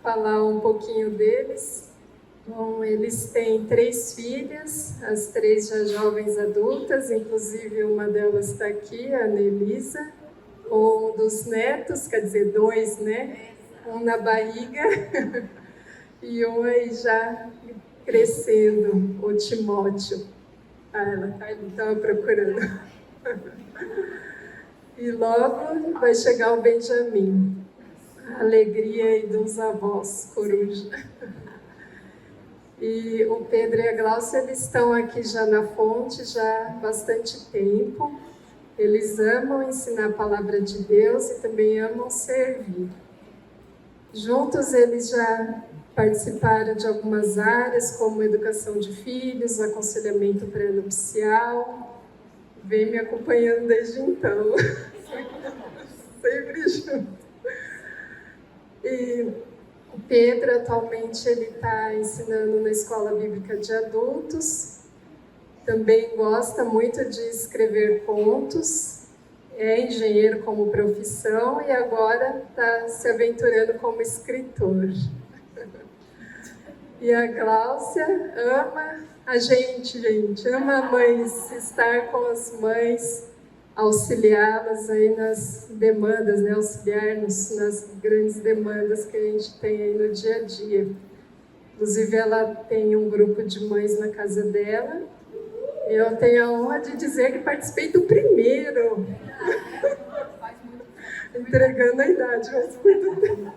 falar um pouquinho deles. Bom, eles têm 3 filhas, as 3 já jovens adultas, inclusive uma delas está aqui, a Anelisa. Um dos netos, quer dizer, 2, né? Um na barriga e um aí já crescendo, o Timóteo. Ela estava procurando. E logo vai chegar o Benjamin. A alegria aí dos avós, coruja. E o Pedro e a Gláucia, eles estão aqui já na fonte já há bastante tempo. Eles amam ensinar a palavra de Deus e também amam servir. Juntos eles já participaram de algumas áreas, como educação de filhos, aconselhamento pré-nupcial. Vem me acompanhando desde então. Sempre junto. E o Pedro, atualmente, ele está ensinando na Escola Bíblica de Adultos. Também gosta muito de escrever contos. É engenheiro como profissão e agora está se aventurando como escritor. E a Gláucia ama a gente, ama mães, estar com as mães, auxiliá-las aí nas demandas, né? Auxiliar-nos nas grandes demandas que a gente tem aí no dia a dia. Inclusive, ela tem um grupo de mães na casa dela. Eu tenho a honra de dizer que participei do primeiro. Entregando a idade, mas muito tempo.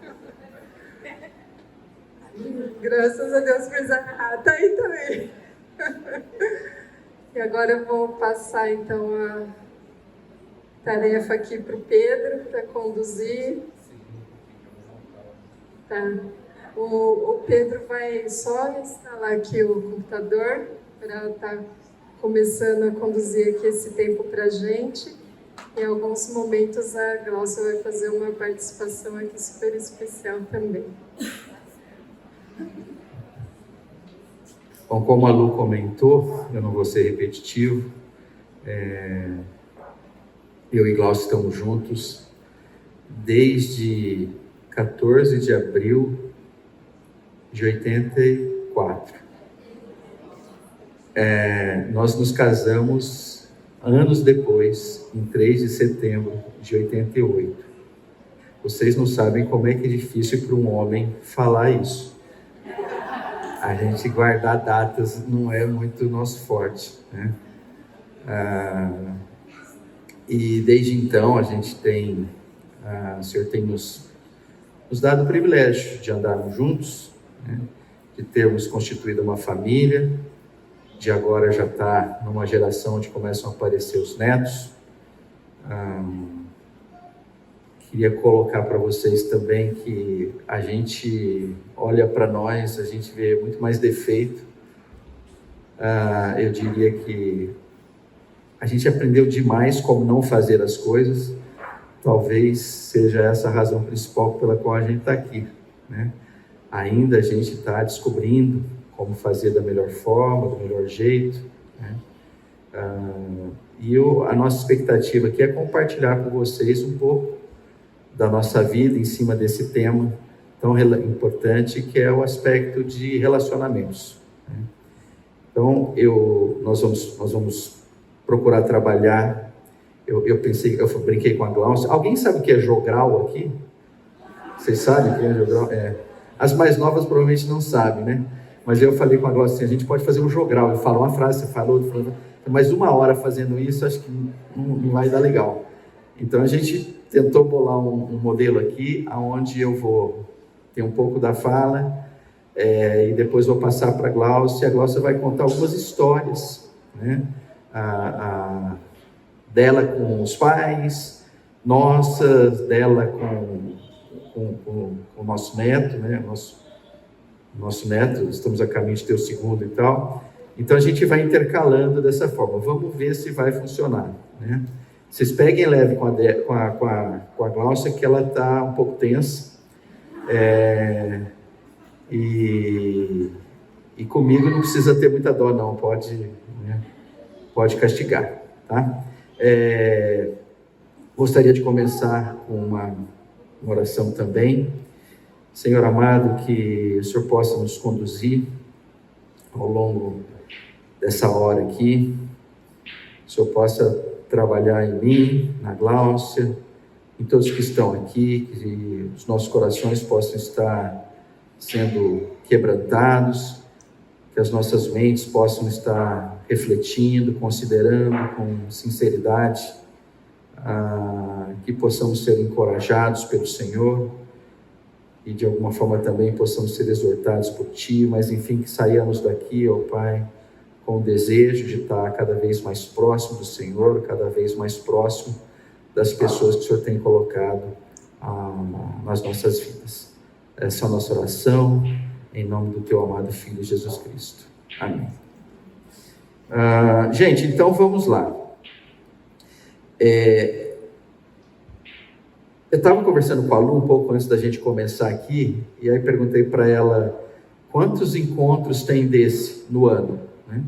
Graças a Deus, fez tá aí também. E agora eu vou passar, então, a tarefa aqui para o Pedro, para conduzir. Tá. O Pedro vai só instalar aqui o computador para estar começando a conduzir aqui esse tempo para a gente. Em alguns momentos a Gláucia vai fazer uma participação aqui super especial também. Bom, como a Lu comentou, eu não vou ser repetitivo, eu e Gláucia estamos juntos desde 14 de abril de 84. Nós nos casamos anos depois, em 3 de setembro de 88. Vocês não sabem como é que é difícil para um homem falar isso. A gente guardar datas não é muito nosso forte, né? E desde então a gente tem, o Senhor tem nos dado o privilégio de andarmos juntos, né? De termos constituído uma família, de agora já estar numa geração onde começam a aparecer os netos. Queria colocar para vocês também que a gente olha para nós, a gente vê muito mais defeito. Eu diria que a gente aprendeu demais como não fazer as coisas. Talvez seja essa a razão principal pela qual a gente está aqui, né? Ainda a gente está descobrindo como fazer da melhor forma, do melhor jeito, né? E a nossa expectativa aqui é compartilhar com vocês um pouco da nossa vida em cima desse tema tão importante, que é o aspecto de relacionamentos, né? Então, nós vamos procurar trabalhar. Eu brinquei com a Gláucia. Alguém sabe o que é jogral aqui? Vocês sabem o que é jogral? As mais novas provavelmente não sabem, né? Mas eu falei com a Gláucia assim, a gente pode fazer um jogral. Eu falo uma frase, você falou outra, mas 1 hora fazendo isso, acho que não vai dar legal. Então a gente tentou bolar um modelo aqui, onde eu vou ter um pouco da fala, e depois vou passar para a Gláucia. A Gláucia vai contar algumas histórias, né? Dela com os pais, nossas, dela com o nosso neto, né? Nosso neto, estamos a caminho de ter o segundo e tal. Então a gente vai intercalando dessa forma. Vamos ver se vai funcionar, né? Vocês peguem leve com a Gláucia, que ela está um pouco tensa. E comigo não precisa ter muita dó, não. Pode castigar, tá? Gostaria de começar com uma oração também. Senhor amado, que o Senhor possa nos conduzir ao longo dessa hora aqui, o Senhor possa trabalhar em mim, na Gláucia, em todos que estão aqui, que os nossos corações possam estar sendo quebrantados, que as nossas mentes possam estar refletindo, considerando com sinceridade, que possamos ser encorajados pelo Senhor e de alguma forma também possamos ser exortados por Ti, mas enfim, que saiamos daqui, ó Pai, com o desejo de estar cada vez mais próximo do Senhor, cada vez mais próximo das pessoas que o Senhor tem colocado nas nossas vidas. Essa é a nossa oração, em nome do Teu amado Filho Jesus Cristo. Amém. Gente, então vamos lá. Eu estava conversando com a Lu um pouco antes da gente começar aqui, e aí perguntei para ela quantos encontros tem desse no ano, né?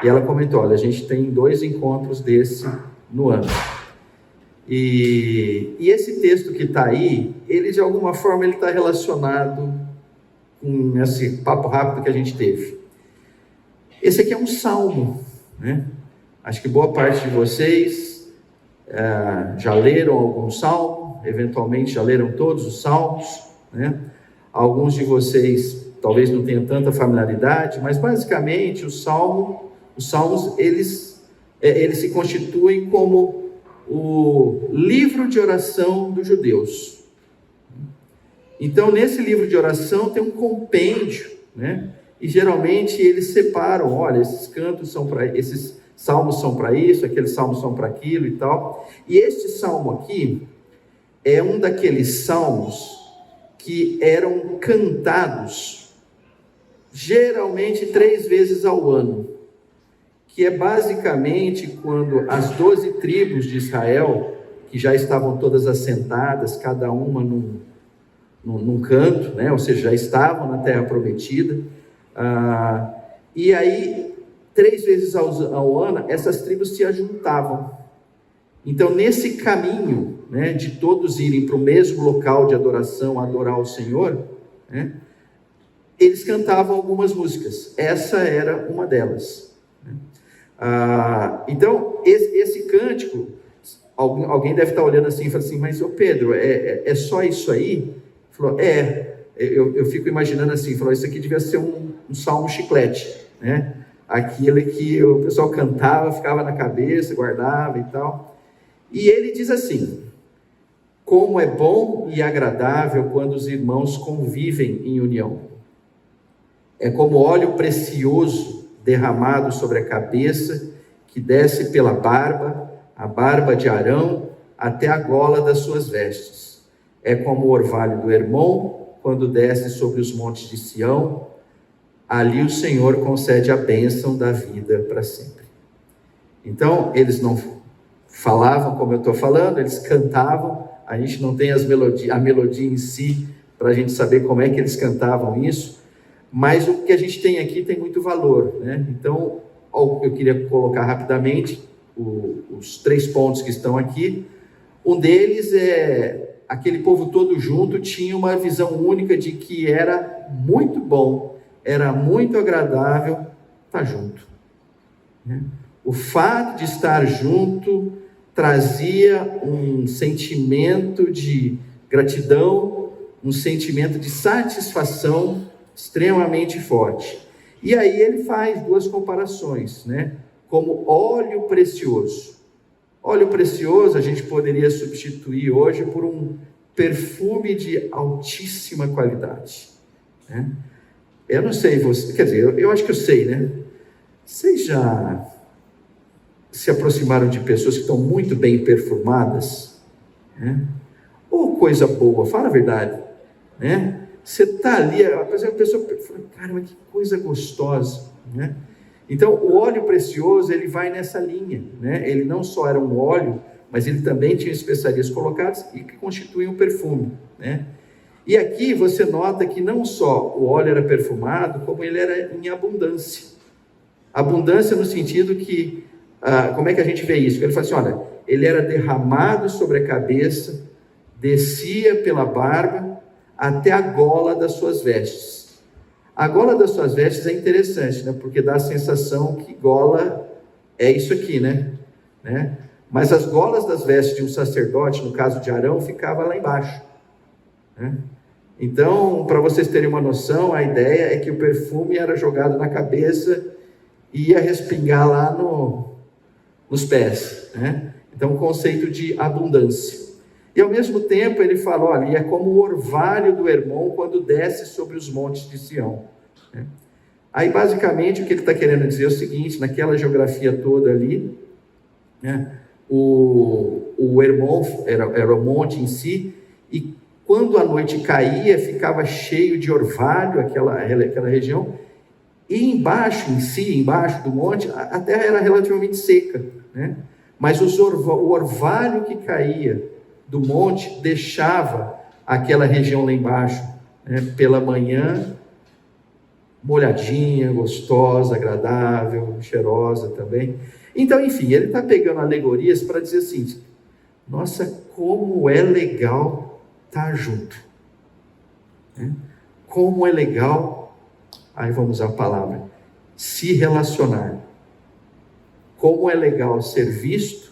E ela comentou, olha, a gente tem 2 encontros desse no ano. E esse texto que está aí, ele de alguma forma está relacionado com esse papo rápido que a gente teve. Esse aqui é um salmo, né? Acho que boa parte de vocês já leram algum salmo, eventualmente já leram todos os salmos, né? Alguns de vocês talvez não tenham tanta familiaridade, mas basicamente os salmos eles se constituem como o livro de oração dos judeus. Então nesse livro de oração tem um compêndio, né? E geralmente eles separam, olha, esses cantos são para esses salmos são para isso, aqueles salmos são para aquilo e tal. E este salmo aqui é um daqueles salmos que eram cantados geralmente 3 vezes ao ano, que é basicamente quando as 12 tribos de Israel, que já estavam todas assentadas, cada uma num canto, né? Ou seja, já estavam na terra prometida, e aí 3 vezes ao ano essas tribos se ajuntavam. Então nesse caminho, né, de todos irem para o mesmo local de adoração, adorar o Senhor, né, eles cantavam algumas músicas. Essa era uma delas, né? Então esse cântico, alguém deve estar olhando assim e falando assim, mas ô Pedro, é só isso aí? Falou, eu fico imaginando assim, falou, isso aqui devia ser um salmo chiclete, né? Aquilo que o pessoal cantava, ficava na cabeça, guardava e tal. E ele diz assim: como é bom e agradável quando os irmãos convivem em união. É como óleo precioso derramado sobre a cabeça, que desce pela barba, a barba de Arão, até a gola das suas vestes. É como o orvalho do Hermon, quando desce sobre os montes de Sião. Ali o Senhor concede a bênção da vida para sempre. Então, eles não falavam como eu estou falando, eles cantavam. A gente não tem a melodia em si, para a gente saber como é que eles cantavam isso, mas o que a gente tem aqui tem muito valor, né? Então, eu queria colocar rapidamente os 3 pontos que estão aqui. Um deles é aquele povo todo junto tinha uma visão única de que era muito bom, era muito agradável estar junto, né? O fato de estar junto trazia um sentimento de gratidão, um sentimento de satisfação extremamente forte. E aí ele faz 2 comparações, né? Como óleo precioso. Óleo precioso a gente poderia substituir hoje por um perfume de altíssima qualidade, né? Eu não sei você, quer dizer, eu acho que eu sei, né? Vocês já se aproximaram de pessoas que estão muito bem perfumadas, né? Ou coisa boa, fala a verdade, né? Você está ali, a pessoa fala, caramba, que coisa gostosa, né? Então, o óleo precioso, ele vai nessa linha, né? Ele não só era um óleo, mas ele também tinha especiarias colocadas e que constituíam um perfume, né? E aqui você nota que não só o óleo era perfumado, como ele era em abundância. Abundância no sentido que, como é que a gente vê isso? Ele fala assim, olha, ele era derramado sobre a cabeça, descia pela barba, até a gola das suas vestes. A gola das suas vestes é interessante, né? Porque dá a sensação que gola é isso aqui, né? Mas as golas das vestes de um sacerdote, no caso de Arão, ficava lá embaixo, né? Então, para vocês terem uma noção, a ideia é que o perfume era jogado na cabeça e ia respingar lá nos pés, né? Então, o conceito de abundância. E ao mesmo tempo ele fala, olha, é como o orvalho do Hermon quando desce sobre os montes de Sião, né? Aí basicamente o que ele está querendo dizer é o seguinte: naquela geografia toda ali, né, o Hermon era o monte em si, e quando a noite caía ficava cheio de orvalho aquela região, e embaixo do monte a terra era relativamente seca, né? Mas o orvalho que caía do monte deixava aquela região lá embaixo, né, pela manhã molhadinha, gostosa, agradável, cheirosa também. Então, enfim, ele está pegando alegorias para dizer assim: nossa, como é legal estar junto, né? Como é legal, aí vamos usar a palavra, se relacionar. Como é legal ser visto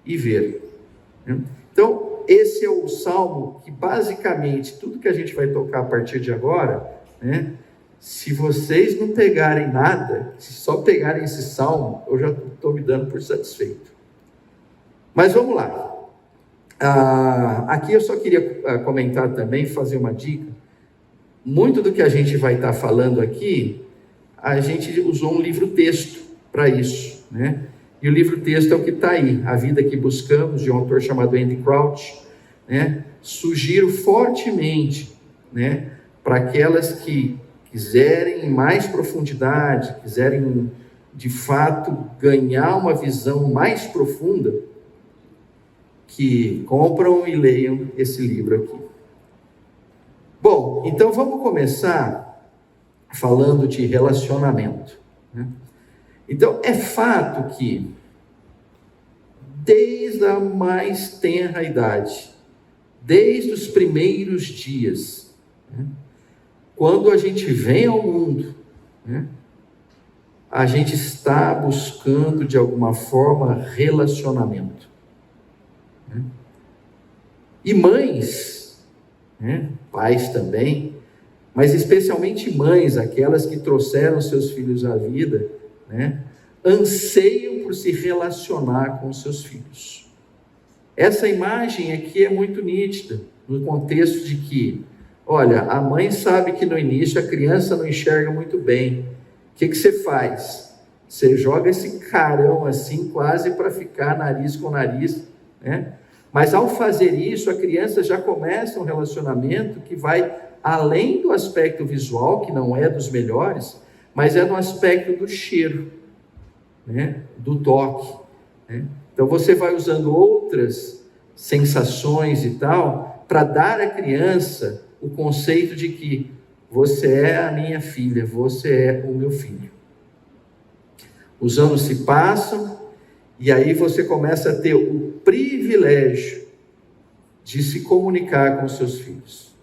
e ver, né? Então, esse é o salmo que basicamente, tudo que a gente vai tocar a partir de agora, né, se vocês não pegarem nada, se só pegarem esse salmo, eu já estou me dando por satisfeito. Mas vamos lá. Aqui eu só queria comentar também, fazer uma dica. Muito do que a gente vai estar falando aqui, a gente usou um livro-texto para isso, né? E o livro-texto é o que está aí, A Vida que Buscamos, de um autor chamado Andy Crouch, né? Sugiro fortemente, né, para aquelas que quiserem mais profundidade, quiserem de fato ganhar uma visão mais profunda, que compram e leiam esse livro aqui. Bom, então vamos começar falando de relacionamento, né? Então, é fato que, desde a mais tenra idade, desde os primeiros dias, né, quando a gente vem ao mundo, né, a gente está buscando, de alguma forma, relacionamento, né? E mães, né, pais também, mas especialmente mães, aquelas que trouxeram seus filhos à vida, né, anseiam por se relacionar com seus filhos. Essa imagem aqui é muito nítida, no contexto de que, olha, a mãe sabe que no início a criança não enxerga muito bem. O que você faz? Você joga esse carão assim, quase para ficar nariz com nariz, né? Mas ao fazer isso, a criança já começa um relacionamento que vai além do aspecto visual, que não é dos melhores, mas é no aspecto do cheiro, né? Do toque, né? Então você vai usando outras sensações e tal, para dar à criança o conceito de que você é a minha filha, você é o meu filho. Os anos se passam, e aí você começa a ter o privilégio de se comunicar com seus filhos.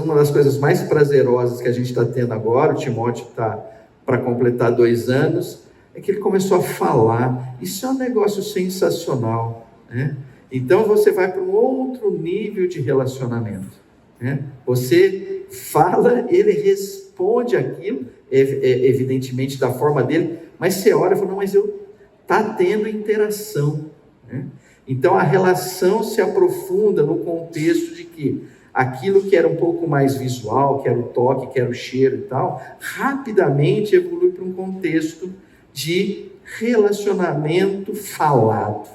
Uma das coisas mais prazerosas que a gente está tendo agora, o Timóteo está para completar 2 anos, é que ele começou a falar. Isso é um negócio sensacional, né? Então você vai para um outro nível de relacionamento, né? Você fala, ele responde aquilo, evidentemente da forma dele, mas você olha e fala, não, mas está tendo interação, né? Então a relação se aprofunda no contexto de que aquilo que era um pouco mais visual, que era o toque, que era o cheiro e tal, rapidamente evolui para um contexto de relacionamento falado,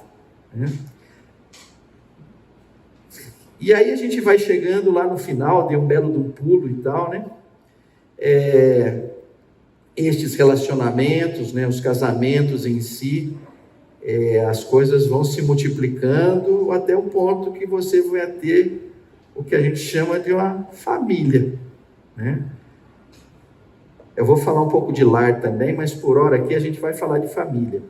né? E aí a gente vai chegando lá no final, deu um belo de um pulo e tal, né? Estes relacionamentos, né, os casamentos em si, as coisas vão se multiplicando até o ponto que você vai ter o que a gente chama de uma família, né? Eu vou falar um pouco de lar também, mas por hora aqui a gente vai falar de família.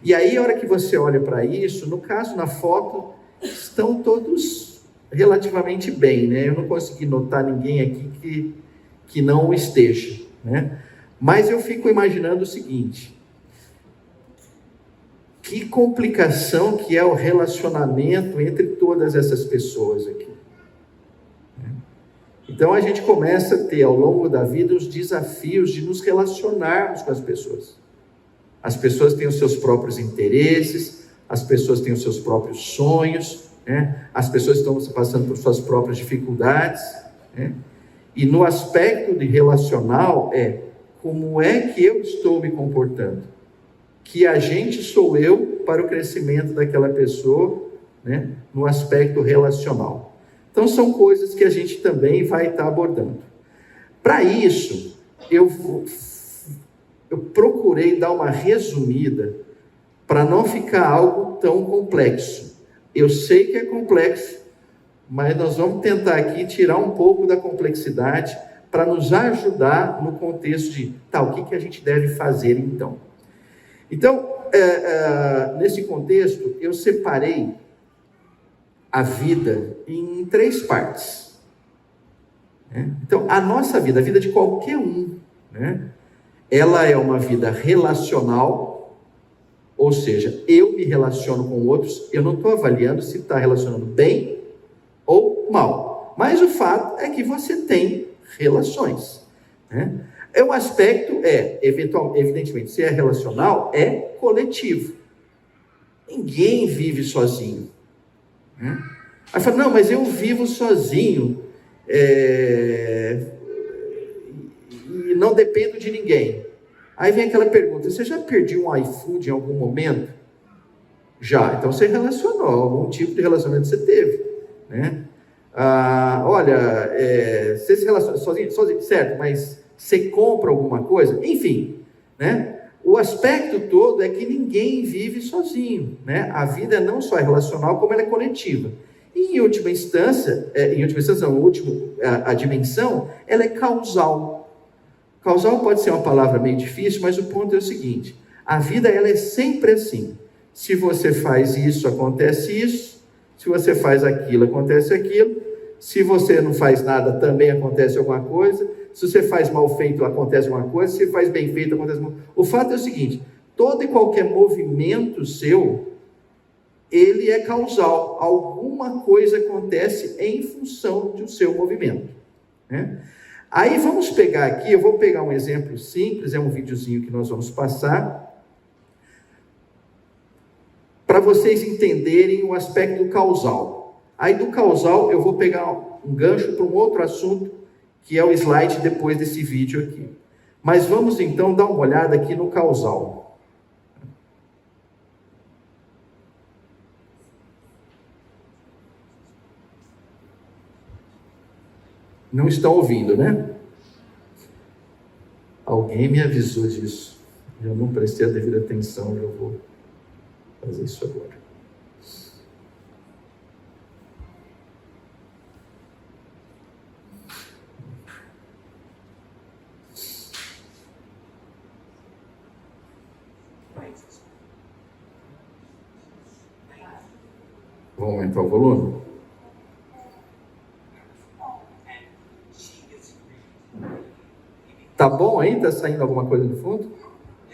E aí, a hora que você olha para isso, no caso, na foto, estão todos relativamente bem, né? Eu não consegui notar ninguém aqui que não esteja, né? Mas eu fico imaginando o seguinte: que complicação que é o relacionamento entre todas essas pessoas aqui. Então a gente começa a ter ao longo da vida os desafios de nos relacionarmos com as pessoas. As pessoas têm os seus próprios interesses, as pessoas têm os seus próprios sonhos, né? As pessoas estão passando por suas próprias dificuldades, né? E no aspecto de relacional como é que eu estou me comportando? Que agente sou eu para o crescimento daquela pessoa, né? No aspecto relacional. Então são coisas que a gente também vai estar abordando. Para isso, eu procurei dar uma resumida para não ficar algo tão complexo. Eu sei que é complexo, mas nós vamos tentar aqui tirar um pouco da complexidade para nos ajudar no contexto de, o que a gente deve fazer então? Então, nesse contexto, eu separei a vida em 3 partes. Né? Então, a nossa vida, a vida de qualquer um, né? Ela é uma vida relacional, ou seja, eu me relaciono com outros, eu não estou avaliando se está relacionando bem ou mal, mas o fato é que você tem relações, né? O aspecto evidentemente, se é relacional, é coletivo. Ninguém vive sozinho, né? Aí fala, não, mas eu vivo sozinho, e não dependo de ninguém. Aí vem aquela pergunta, você já perdeu um iFood em algum momento? Já, então você relacionou, algum tipo de relacionamento você teve, né? Você se relaciona sozinho, certo, mas você compra alguma coisa? Enfim, né? O aspecto todo é que ninguém vive sozinho, né? A vida não só é relacional, como ela é coletiva. E em última instância, a dimensão, ela é causal. Causal pode ser uma palavra meio difícil, mas o ponto é o seguinte: a vida ela é sempre assim. Se você faz isso, acontece isso. Se você faz aquilo, acontece aquilo. Se você não faz nada, também acontece alguma coisa. Se você faz mal feito, acontece uma coisa. Se faz bem feito, acontece uma coisa. O fato é o seguinte: todo e qualquer movimento seu, ele é causal. Alguma coisa acontece em função do seu movimento, né? Aí vamos pegar aqui, eu vou pegar um exemplo simples, é um videozinho que nós vamos passar, para vocês entenderem o aspecto causal. Aí do causal eu vou pegar um gancho para um outro assunto, que é o slide depois desse vídeo aqui. Mas vamos então dar uma olhada aqui no causal. Não estão ouvindo, né? Alguém me avisou disso. Eu não prestei a devida atenção, eu vou fazer isso agora. Vamos aumentar o volume? Tá bom aí? Tá saindo alguma coisa do fundo?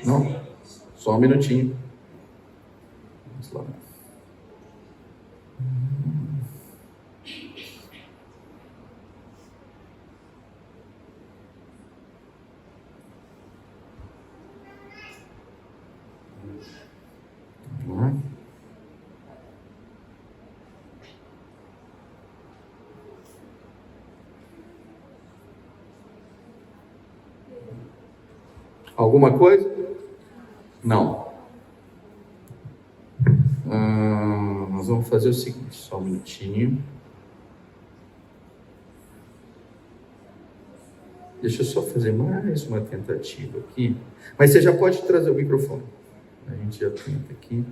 Não? Só um minutinho. Vamos lá. Vamos lá. Alguma coisa? Não. Nós vamos fazer o seguinte, só um minutinho. Deixa eu só fazer mais uma tentativa aqui. Mas você já pode trazer o microfone. A gente já tenta aqui.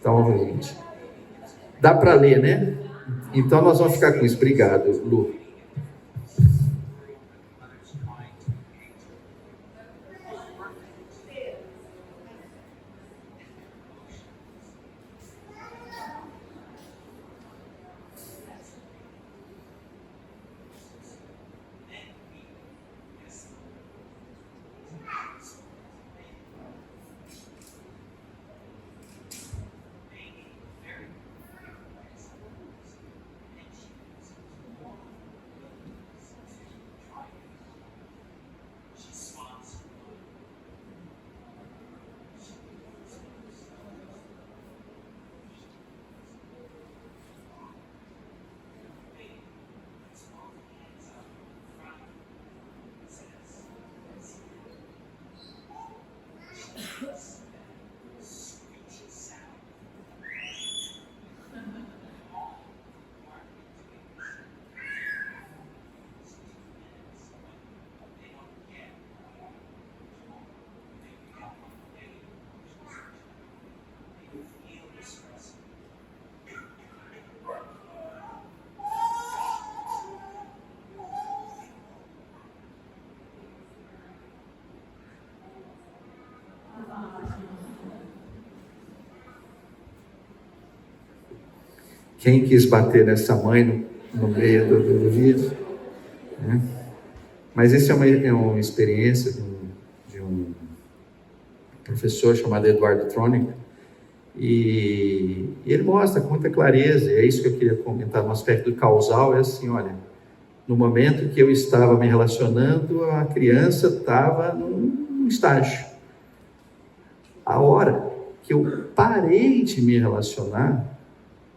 Então, gente, dá para ler, né? Então nós vamos ficar com isso. Obrigado, Lu. Quem quis bater nessa mãe no meio do vídeo? Né? Mas isso é uma experiência de um professor chamado Eduardo Tronic, e ele mostra com muita clareza, e é isso que eu queria comentar no aspecto do causal, é assim, olha, no momento que eu estava me relacionando, a criança estava num estágio. A hora que eu parei de me relacionar,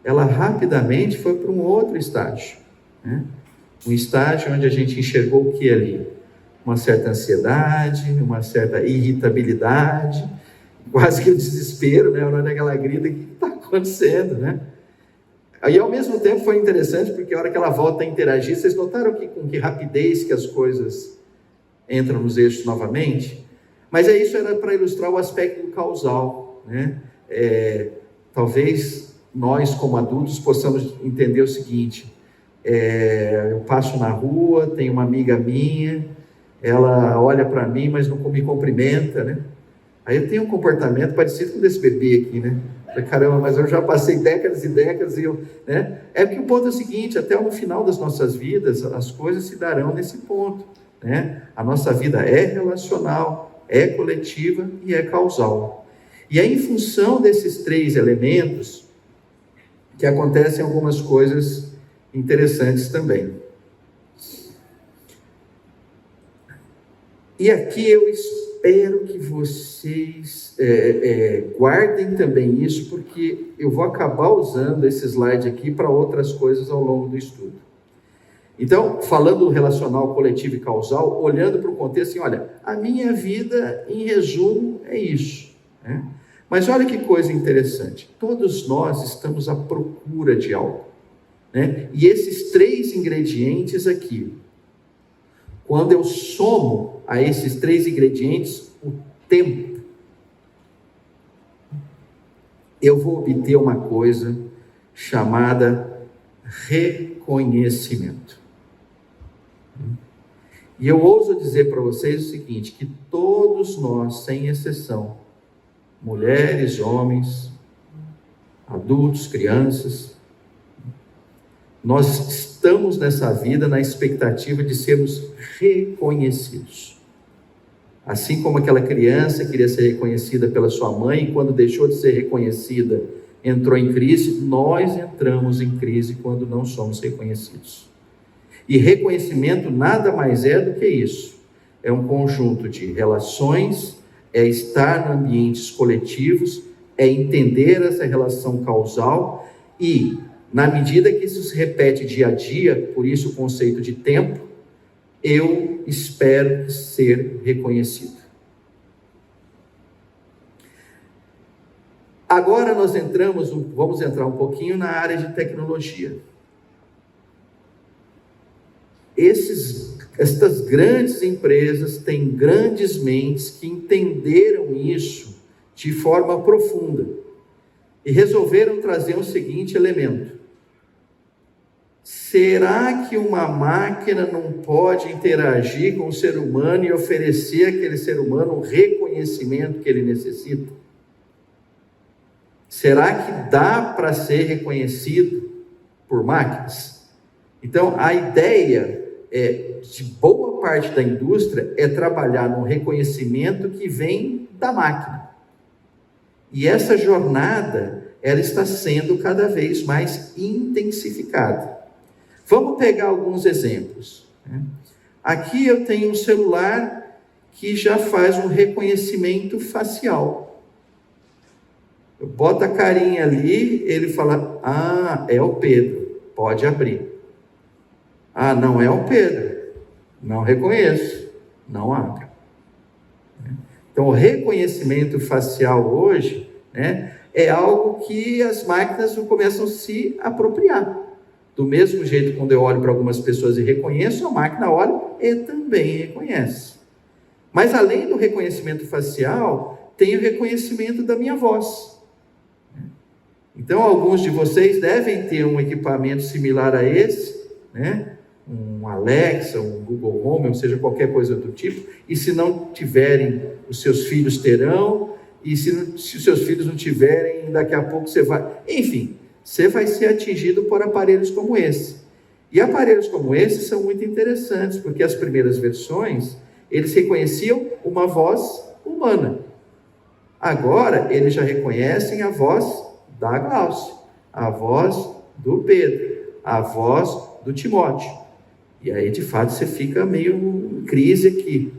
ela rapidamente foi para um outro estágio, né? Um estágio onde a gente enxergou o que ali? Uma certa ansiedade, uma certa irritabilidade, quase que o desespero, né? Onde ela grita, o que está acontecendo, né? Aí, ao mesmo tempo, foi interessante, porque a hora que ela volta a interagir, vocês notaram com que rapidez que as coisas entram nos eixos novamente? Mas isso era para ilustrar o aspecto causal, né? Talvez nós, como adultos, possamos entender o seguinte: eu passo na rua, tem uma amiga minha, ela olha para mim, mas não me cumprimenta, né? Aí eu tenho um comportamento parecido com desse bebê aqui, né? Caramba, mas eu já passei décadas e décadas, né? É que o ponto é o seguinte: até no final das nossas vidas, as coisas se darão nesse ponto, né? A nossa vida é relacional, é coletiva e é causal. E é em função desses três elementos que acontecem algumas coisas interessantes também. E aqui eu espero que vocês guardem também isso, porque eu vou acabar usando esse slide aqui para outras coisas ao longo do estudo. Então, falando do relacional coletivo e causal, olhando para o contexto, assim, olha, a minha vida, em resumo, é isso, né? Mas olha que coisa interessante, todos nós estamos à procura de algo, né? E esses três ingredientes aqui, quando eu somo a esses três ingredientes o tempo, eu vou obter uma coisa chamada reconhecimento. E eu ouso dizer para vocês o seguinte, que todos nós, sem exceção, mulheres, homens, adultos, crianças, nós estamos nessa vida na expectativa de sermos reconhecidos. Assim como aquela criança queria ser reconhecida pela sua mãe, e quando deixou de ser reconhecida, entrou em crise, nós entramos em crise quando não somos reconhecidos. E reconhecimento nada mais é do que isso. É um conjunto de relações, é estar em ambientes coletivos, é entender essa relação causal e, na medida que isso se repete dia a dia, por isso o conceito de tempo, eu espero ser reconhecido. Agora nós vamos entrar um pouquinho na área de tecnologia. Estas grandes empresas têm grandes mentes que entenderam isso de forma profunda. e resolveram trazer o seguinte elemento: será que uma máquina não pode interagir com o ser humano e oferecer àquele ser humano o reconhecimento que ele necessita? Será que dá para ser reconhecido por máquinas? Então, a ideia de boa parte da indústria é trabalhar no reconhecimento que vem da máquina. E essa jornada, ela está sendo cada vez mais intensificada. Vamos pegar alguns exemplos. Aqui eu tenho um celular que já faz um reconhecimento facial. Eu boto a carinha ali, ele fala: ah, é o Pedro, pode abrir. Ah, não é o Pedro, não reconheço, não abre. Então, o reconhecimento facial hoje, é algo que as máquinas começam a se apropriar. Do mesmo jeito, quando eu olho para algumas pessoas e reconheço, a máquina olha e também reconhece. Mas, além do reconhecimento facial, tem o reconhecimento da minha voz. Então, alguns de vocês devem ter um equipamento similar a esse, um Alexa, um Google Home, ou seja, qualquer coisa do tipo, e se não tiverem, os seus filhos terão, e se os seus filhos não tiverem, daqui a pouco você vai... Enfim, você vai ser atingido por aparelhos como esse. E aparelhos como esse são muito interessantes, porque as primeiras versões, eles reconheciam uma voz humana. Agora, eles já reconhecem a voz da Glaucia, a voz do Pedro, a voz do Timóteo. E aí, de fato, você fica meio em crise aqui,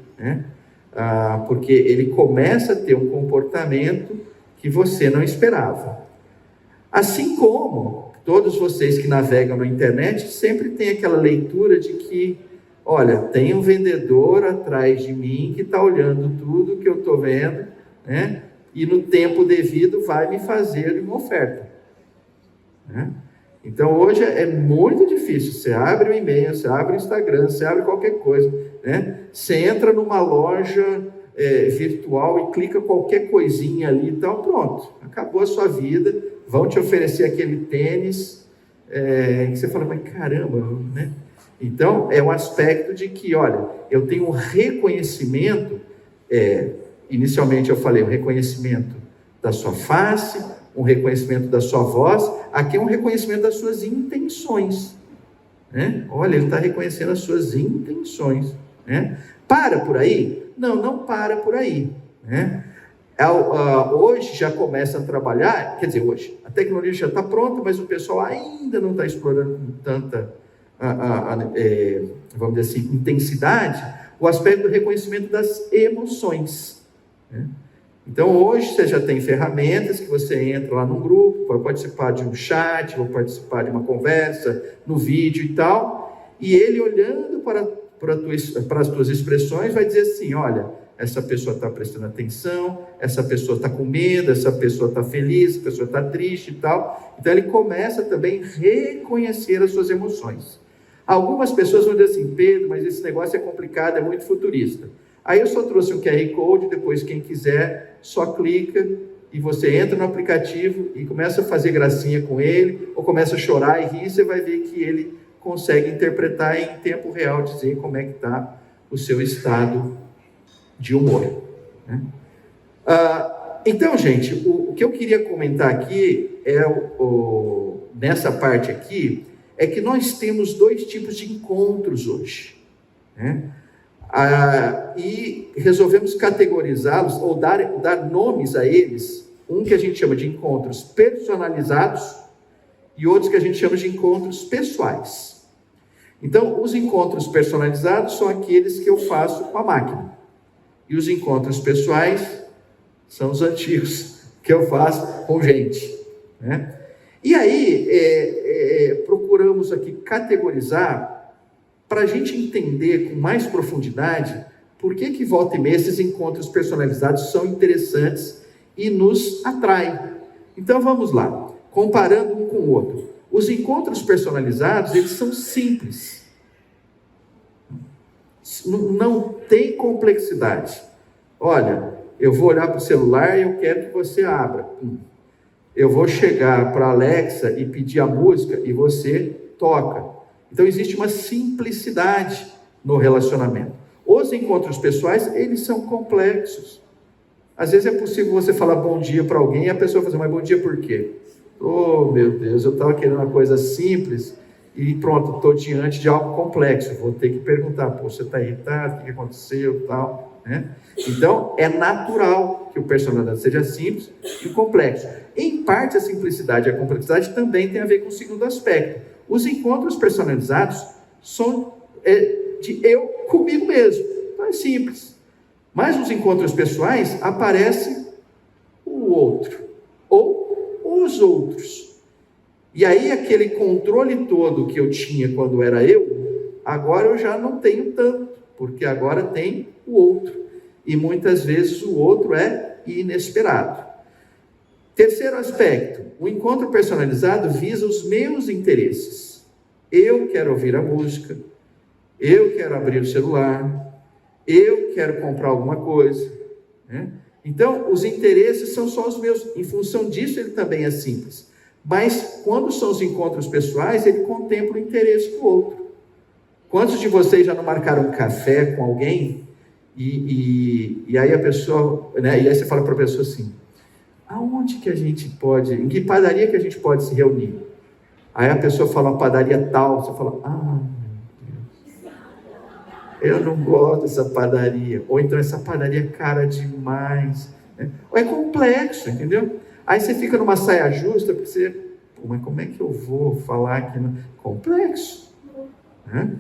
porque ele começa a ter um comportamento que você não esperava. Assim como todos vocês que navegam na internet sempre tem aquela leitura de que, olha, tem um vendedor atrás de mim que está olhando tudo que eu estou vendo, e no tempo devido vai me fazer uma oferta. Então, hoje é muito difícil. Você abre o e-mail, você abre o Instagram, você abre qualquer coisa, Você entra numa loja virtual e clica qualquer coisinha ali e tal, pronto, acabou a sua vida, vão te oferecer aquele tênis, que você fala, mas caramba, Então, é um aspecto de que, olha, eu tenho um reconhecimento, inicialmente eu falei, um reconhecimento da sua face, um reconhecimento da sua voz, aqui é um reconhecimento das suas intenções, Olha, ele está reconhecendo as suas intenções, Para por aí? Não para por aí, Hoje já começa a trabalhar, quer dizer, hoje, a tecnologia já está pronta, mas o pessoal ainda não está explorando com tanta, vamos dizer assim, intensidade, o aspecto do reconhecimento das emoções, Então, hoje você já tem ferramentas que você entra lá num grupo, pode participar de um chat, ou participar de uma conversa, no vídeo e tal, e ele olhando para as tuas expressões vai dizer assim, olha, essa pessoa está prestando atenção, essa pessoa está com medo, essa pessoa está feliz, essa pessoa está triste e tal. Então, ele começa também a reconhecer as suas emoções. Algumas pessoas vão dizer assim, Pedro, mas esse negócio é complicado, é muito futurista. Aí eu só trouxe um QR Code, depois quem quiser só clica e você entra no aplicativo e começa a fazer gracinha com ele, ou começa a chorar e rir, você vai ver que ele consegue interpretar em tempo real, dizer como é que está o seu estado de humor. Então, gente, o que eu queria comentar aqui nessa parte aqui, é que nós temos dois tipos de encontros hoje, e resolvemos categorizá-los, ou dar nomes a eles, um que a gente chama de encontros personalizados, e outros que a gente chama de encontros pessoais. Então, os encontros personalizados são aqueles que eu faço com a máquina, e os encontros pessoais são os antigos, que eu faço com gente, E aí, procuramos aqui categorizar, para a gente entender com mais profundidade, por que volta e meia esses encontros personalizados são interessantes e nos atraem. Então, vamos lá, comparando um com o outro. Os encontros personalizados, eles são simples. Não tem complexidade. Olha, eu vou olhar para o celular e eu quero que você abra. eu vou chegar para a Alexa e pedir a música e você toca. Então existe uma simplicidade no relacionamento. Os encontros pessoais, eles são complexos. Às vezes é possível você falar bom dia para alguém e a pessoa fazer, mas bom dia por quê? Oh, meu Deus, eu estava querendo uma coisa simples e pronto, estou diante de algo complexo. Vou ter que perguntar, pô, você está irritado? O que aconteceu? Tal, né? Então, é natural que o personalidade seja simples e complexo. Em parte, a simplicidade e a complexidade também tem a ver com o segundo aspecto. Os encontros personalizados são de eu comigo mesmo. Então, é simples. Mas nos encontros pessoais, aparece o outro, ou os outros. E aí, aquele controle todo que eu tinha quando era eu, agora eu já não tenho tanto, porque agora tem o outro. E muitas vezes o outro é inesperado. Terceiro aspecto, o encontro personalizado visa os meus interesses. Eu quero ouvir a música, eu quero abrir o celular, eu quero comprar alguma coisa, né? Então, os interesses são só os meus. Em função disso, ele também é simples. Mas, quando são os encontros pessoais, ele contempla o interesse do outro. Quantos de vocês já não marcaram um café com alguém e aí a pessoa, né? E aí você fala para a pessoa assim, aonde que a gente pode, em que padaria que a gente pode se reunir? Aí a pessoa fala uma padaria tal, você fala, eu não gosto dessa padaria, ou então essa padaria é cara demais, né? Ou é complexo, entendeu? Aí você fica numa saia justa, porque você, pô, mas como é que eu vou falar aqui? Complexo, né?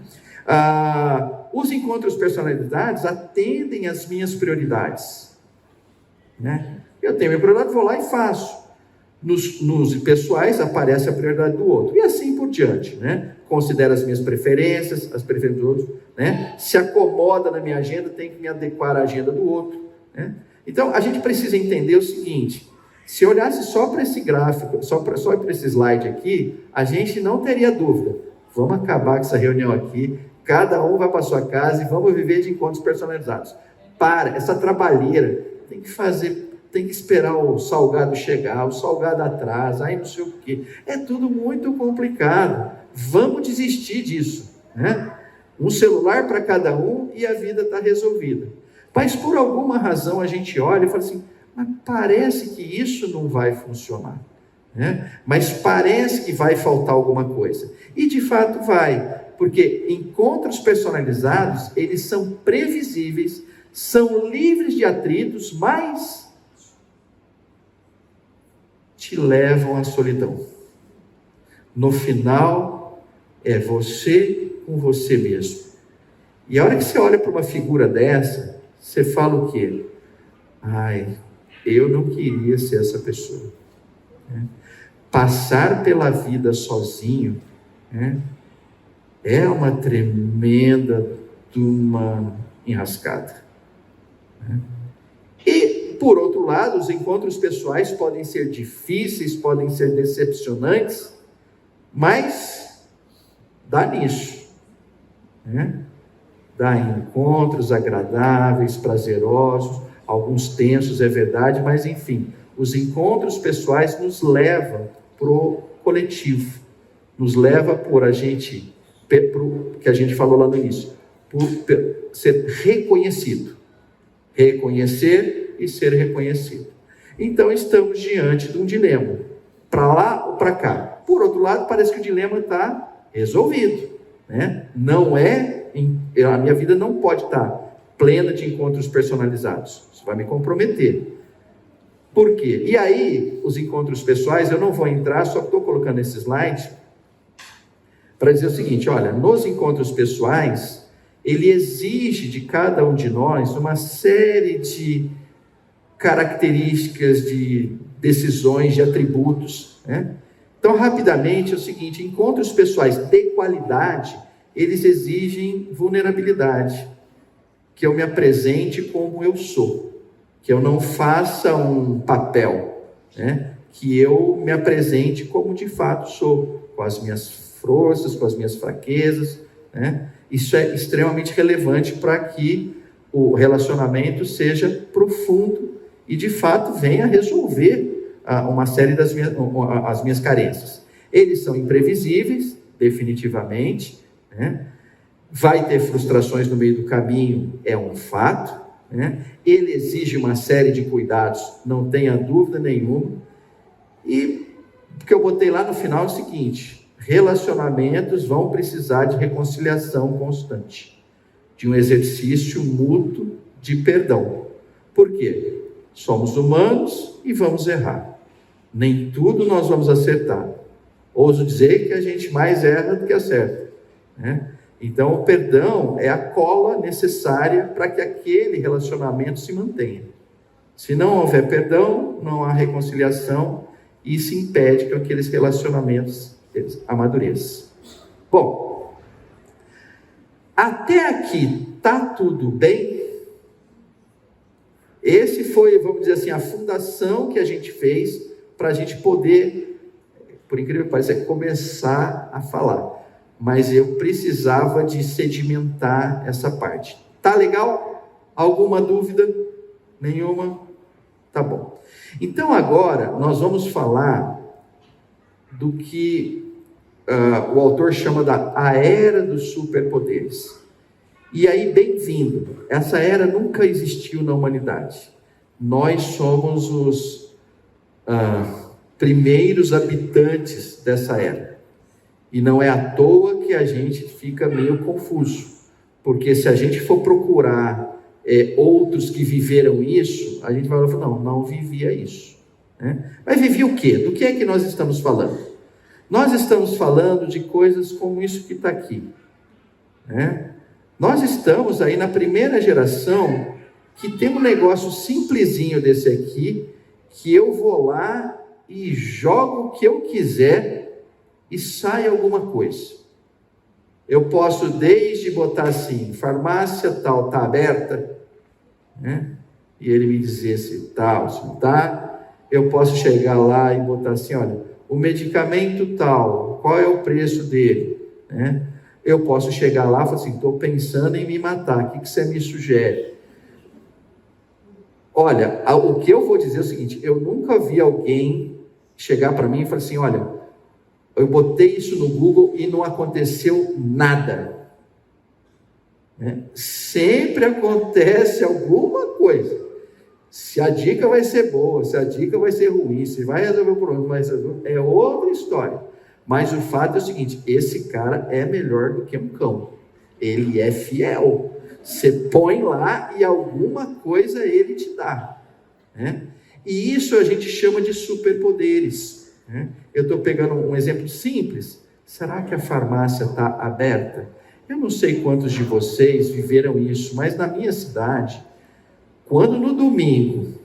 Os encontros personalizados atendem às minhas prioridades, né? Eu tenho minha prioridade, vou lá e faço. Nos pessoais aparece a prioridade do outro, e assim por diante, né? Considera as minhas preferências, as preferências do outro, né? Se acomoda na minha agenda, tem que me adequar à agenda do outro, né? Então, a gente precisa entender o seguinte, se olhasse só para esse gráfico, só para esse slide aqui, a gente não teria dúvida, vamos acabar com essa reunião aqui, cada um vai para sua casa e vamos viver de encontros personalizados. Para, essa trabalheira, tem que esperar o salgado chegar, o salgado atrasa, aí não sei o quê. É tudo muito complicado. Vamos desistir disso, né? Um celular para cada um e a vida está resolvida. Mas por alguma razão a gente olha e fala assim, mas parece que isso não vai funcionar, né? Mas parece que vai faltar alguma coisa. E de fato vai, porque encontros personalizados, eles são previsíveis, são livres de atritos, mas te levam à solidão. No final, é você com você mesmo. E a hora que você olha para uma figura dessa, você fala o quê? Eu não queria ser essa pessoa, né? Passar pela vida sozinho, né, é uma tremenda de uma enrascada, né? E, por outro lado, os encontros pessoais podem ser difíceis, podem ser decepcionantes, mas dá nisso, né? Dá encontros agradáveis, prazerosos, alguns tensos, é verdade, mas enfim, os encontros pessoais nos levam para o coletivo, nos leva por a gente, que a gente falou lá no início, por ser reconhecido, reconhecer e ser reconhecido. Então estamos diante de um dilema, para lá ou para cá. Por outro lado, parece que o dilema está resolvido, né? Não é, a minha vida não pode estar plena de encontros personalizados, isso vai me comprometer. Por quê? E aí, os encontros pessoais, eu não vou entrar, só estou colocando esse slide para dizer o seguinte, olha, nos encontros pessoais, ele exige de cada um de nós uma série de características, de decisões, de atributos, né? Então, rapidamente, é o seguinte, encontros pessoais de qualidade, eles exigem vulnerabilidade, que eu me apresente como eu sou, que eu não faça um papel, né? Que eu me apresente como de fato sou, com as minhas forças, com as minhas fraquezas, né? Isso é extremamente relevante para que o relacionamento seja profundo e de fato venha resolver uma série das as minhas carências. Eles são imprevisíveis, definitivamente, né? Vai ter frustrações no meio do caminho, é um fato, né? Ele exige uma série de cuidados, não tenha dúvida nenhuma. E o que eu botei lá no final é o seguinte: relacionamentos vão precisar de reconciliação constante, de um exercício mútuo de perdão. Por quê? Somos humanos e vamos errar. Nem tudo nós vamos acertar. Ouso dizer que a gente mais erra do que acerta, né? Então, o perdão é a cola necessária para que aquele relacionamento se mantenha. Se não houver perdão, não há reconciliação, e isso impede que aqueles relacionamentos amadureçam. Bom, até aqui está tudo bem? Esse foi, vamos dizer assim, a fundação que a gente fez para a gente poder, por incrível que pareça, começar a falar. Mas eu precisava de sedimentar essa parte. Tá legal? Alguma dúvida? Nenhuma? Tá bom. Então agora nós vamos falar do que o autor chama a era dos superpoderes. E aí, bem-vindo. Essa era nunca existiu na humanidade. Nós somos os primeiros habitantes dessa era. E não é à toa que a gente fica meio confuso, porque se a gente for procurar outros que viveram isso, a gente vai falar, não vivia isso, né? Mas vivia o quê? Do que é que nós estamos falando? Nós estamos falando de coisas como isso que está aqui, né? Nós estamos aí na primeira geração que tem um negócio simplesinho desse aqui, que eu vou lá e jogo o que eu quiser e sai alguma coisa. Eu posso desde botar assim, farmácia tal está aberta, né? E ele me dizer se está ou se não está. Eu posso chegar lá e botar assim, olha, o medicamento tal, qual é o preço dele, né? Eu posso chegar lá e falar assim, estou pensando em me matar, o que você me sugere? Olha, o que eu vou dizer é o seguinte, eu nunca vi alguém chegar para mim e falar assim, olha, eu botei isso no Google e não aconteceu nada, né? Sempre acontece alguma coisa. Se a dica vai ser boa, se a dica vai ser ruim, se vai resolver o problema, é outra história. Mas o fato é o seguinte, esse cara é melhor do que um cão. Ele é fiel. Você põe lá e alguma coisa ele te dá, né? E isso a gente chama de superpoderes. Eu estou pegando um exemplo simples. Será que a farmácia está aberta? Eu não sei quantos de vocês viveram isso, mas na minha cidade, quando no domingo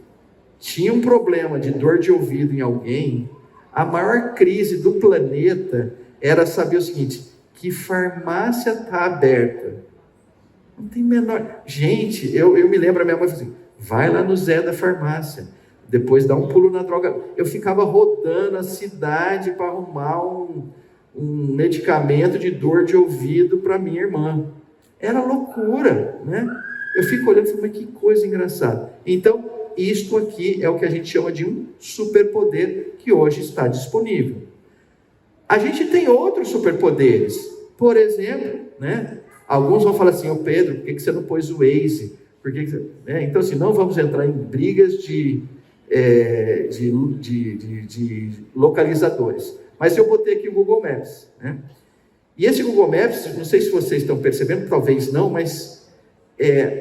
tinha um problema de dor de ouvido em alguém, a maior crise do planeta era saber o seguinte, que farmácia está aberta? Não tem menor... Gente, eu me lembro, a minha mãe falou assim, vai lá no Zé da farmácia, depois dá um pulo na droga. Eu ficava rodando a cidade para arrumar um medicamento de dor de ouvido para minha irmã. Era loucura, né? Eu fico olhando e falo, mas que coisa engraçada. Então, isto aqui é o que a gente chama de um superpoder que hoje está disponível. A gente tem outros superpoderes. Por exemplo, né? Alguns vão falar assim, Pedro, por que você não pôs o Waze? Então, assim, não vamos entrar em brigas de localizadores. Mas eu botei aqui o Google Maps, né? E esse Google Maps, não sei se vocês estão percebendo, talvez não, mas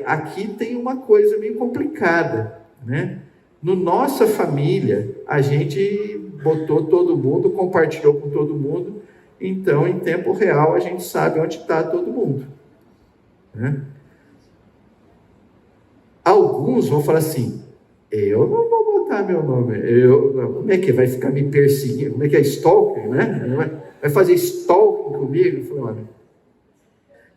aqui tem uma coisa meio complicada, né? No nossa família, a gente botou todo mundo, compartilhou com todo mundo, então em tempo real a gente sabe onde está todo mundo, né? Alguns vão falar assim, eu não vou botar meu nome, como é que vai ficar me perseguindo, como é que é stalking, né? Vai fazer stalking comigo? Eu falei, olha,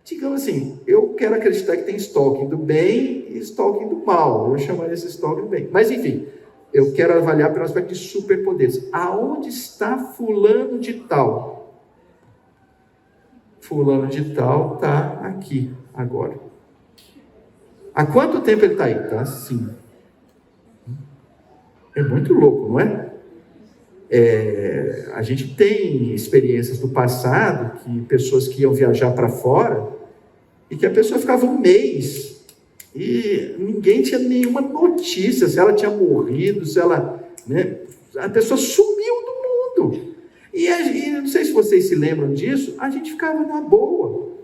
digamos assim, eu quero acreditar que tem stalking do bem e stalking do mal, eu chamaria esse stalking do bem, mas enfim, eu quero avaliar pelo aspecto de superpoderes. Aonde está fulano de tal? Fulano de tal está aqui, agora. Há quanto tempo ele está aí? Está assim. É muito louco, não é? A gente tem experiências do passado, que pessoas que iam viajar para fora, e que a pessoa ficava um mês, e ninguém tinha nenhuma notícia, se ela tinha morrido, se ela... né, a pessoa sumiu do mundo. E não sei se vocês se lembram disso, a gente ficava na boa,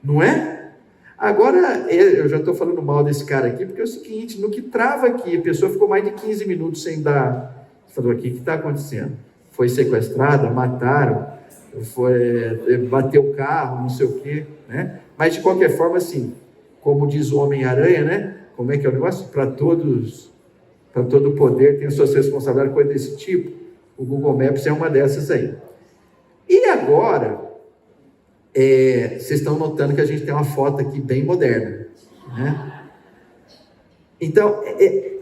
não é? Agora, eu já estou falando mal desse cara aqui, porque é o seguinte, no que trava aqui, a pessoa ficou mais de 15 minutos sem dar... Falou aqui, o que está acontecendo? Foi sequestrada, mataram, bateu o carro, não sei o quê, né? Mas de qualquer forma, assim, como diz o Homem-Aranha, né? Como é que é o negócio? Para todo poder tem suas responsabilidades, coisa desse tipo. O Google Maps é uma dessas aí. E agora, vocês estão notando que a gente tem uma foto aqui bem moderna, né? Então,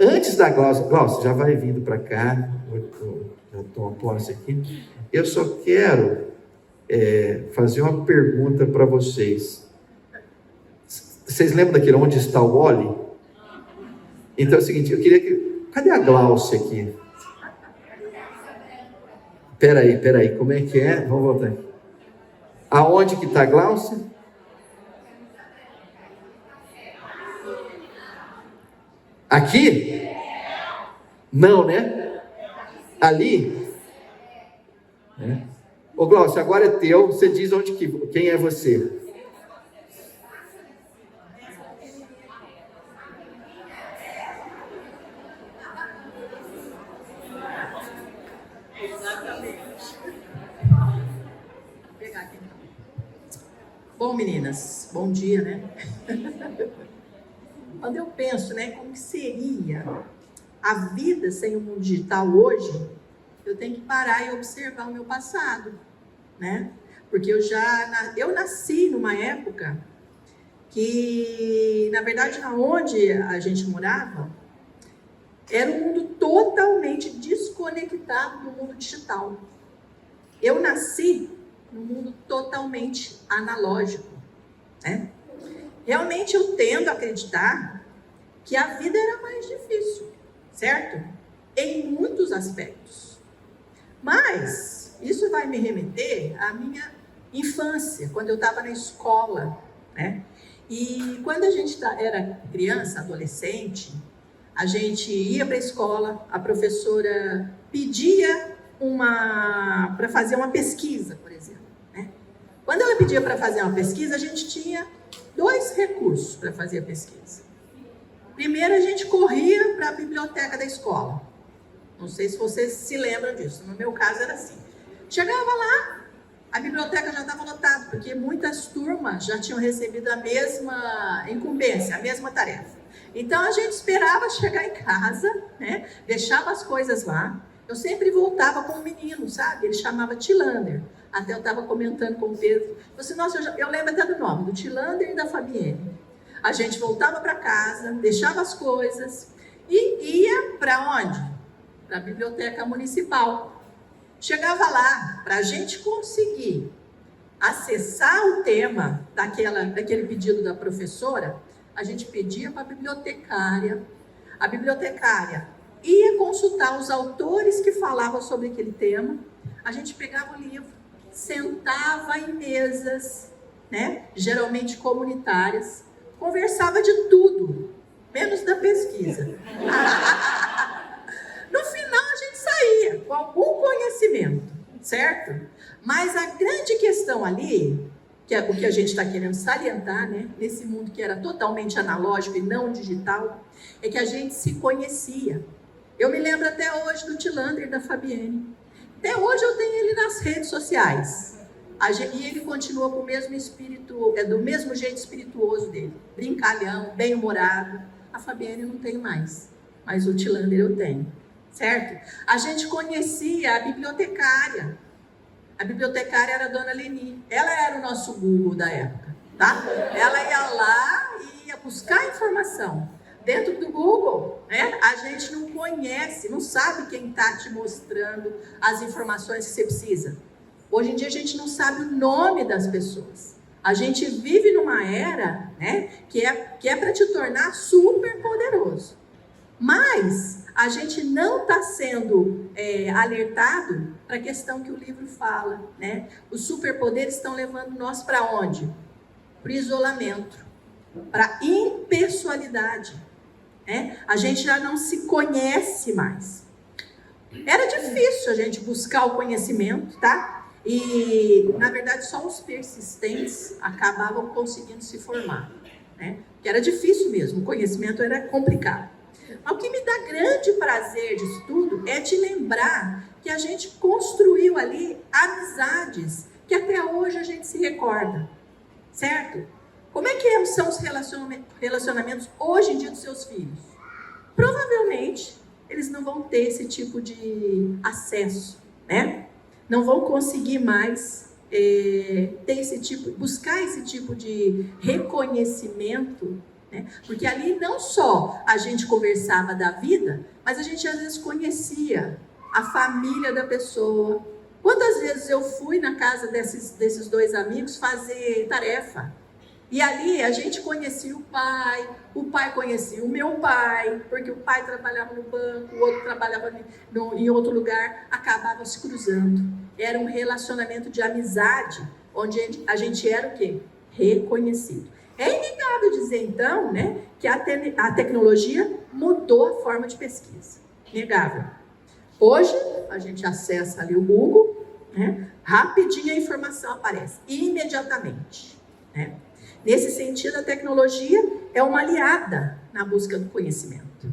antes da Glaucia já vai vindo para cá, já estou pondo isso aqui. Eu só quero fazer uma pergunta para vocês. Vocês lembram daquele Onde Está o Wally? Então é o seguinte, eu queria que... Cadê a Glaucia aqui? Peraí, como é que é? Vamos voltar aqui. Aonde que está a Glaucia? Aqui? Não, né? Ali? Ô Glaucio, agora é teu, você diz quem é você. Bom, meninas, bom dia, né? Quando eu penso, né, como que seria a vida sem o mundo digital hoje, eu tenho que parar e observar o meu passado, né? Porque eu nasci numa época que, na verdade, onde a gente morava, era um mundo totalmente desconectado do mundo digital. Eu nasci num mundo totalmente analógico, né? Realmente eu tendo a acreditar que a vida era mais difícil, certo? Em muitos aspectos. Mas isso vai me remeter à minha infância, quando eu estava na escola, né? E quando a gente era criança, adolescente, a gente ia para a escola, a professora pedia para fazer uma pesquisa, por exemplo, né? Quando ela pedia para fazer uma pesquisa, a gente tinha 2 recursos para fazer a pesquisa. Primeiro, a gente corria para a biblioteca da escola. Não sei se vocês se lembram disso. No meu caso era assim. Chegava lá, a biblioteca já estava lotada, porque muitas turmas já tinham recebido a mesma incumbência, a mesma tarefa. Então, a gente esperava chegar em casa, né? Deixava as coisas lá. Eu sempre voltava com um menino, sabe? Ele chamava Tilander. Até eu estava comentando com o Pedro. Eu disse, nossa, eu lembro até do nome, do Tilander e da Fabienne. A gente voltava para casa, deixava as coisas e ia para onde? Para a biblioteca municipal. Chegava lá, para a gente conseguir acessar o tema daquele pedido da professora, a gente pedia para a bibliotecária. A bibliotecária ia consultar os autores que falavam sobre aquele tema. A gente pegava o livro, sentava em mesas, né, geralmente comunitárias, conversava de tudo, menos da pesquisa. No final a gente saía com algum conhecimento, certo? Mas a grande questão ali, que é o que a gente está querendo salientar, né, nesse mundo que era totalmente analógico e não digital, é que a gente se conhecia. Eu me lembro até hoje do Tilander e da Fabienne. Até hoje eu tenho ele nas redes sociais. E ele continua com o mesmo espírito, do mesmo jeito espirituoso dele. Brincalhão, bem-humorado. A Fabienne eu não tenho mais, mas o Tilander eu tenho, certo? A gente conhecia a bibliotecária. A bibliotecária era a dona Leni. Ela era o nosso Google da época, tá? Ela ia lá e ia buscar informação. Dentro do Google, né, a gente não conhece, não sabe quem está te mostrando as informações que você precisa. Hoje em dia a gente não sabe o nome das pessoas. A gente vive numa era, né, que é para te tornar super poderoso. Mas a gente não está sendo alertado para a questão que o livro fala, né? Os superpoderes estão levando nós para onde? Para o isolamento, para a impessoalidade, né? A gente já não se conhece mais. Era difícil a gente buscar o conhecimento, tá? E, na verdade, só os persistentes acabavam conseguindo se formar, né? Que era difícil mesmo, o conhecimento era complicado. Mas o que me dá grande prazer disso tudo é de lembrar que a gente construiu ali amizades que até hoje a gente se recorda, certo? Como é que são os relacionamentos hoje em dia dos seus filhos? Provavelmente eles não vão ter esse tipo de acesso, né? Não vão conseguir mais buscar esse tipo de reconhecimento, né? Porque ali não só a gente conversava da vida, mas a gente às vezes conhecia a família da pessoa. Quantas vezes eu fui na casa desses dois amigos fazer tarefa? E ali a gente conhecia o pai conhecia o meu pai, porque o pai trabalhava no banco, o outro trabalhava em outro lugar, acabava se cruzando. Era um relacionamento de amizade, onde a gente era o quê? Reconhecido. É inegável dizer, então, né, que a tecnologia mudou a forma de pesquisa. Inegável. Hoje, a gente acessa ali o Google, né, rapidinho a informação aparece, imediatamente, né? Nesse sentido, a tecnologia é uma aliada na busca do conhecimento.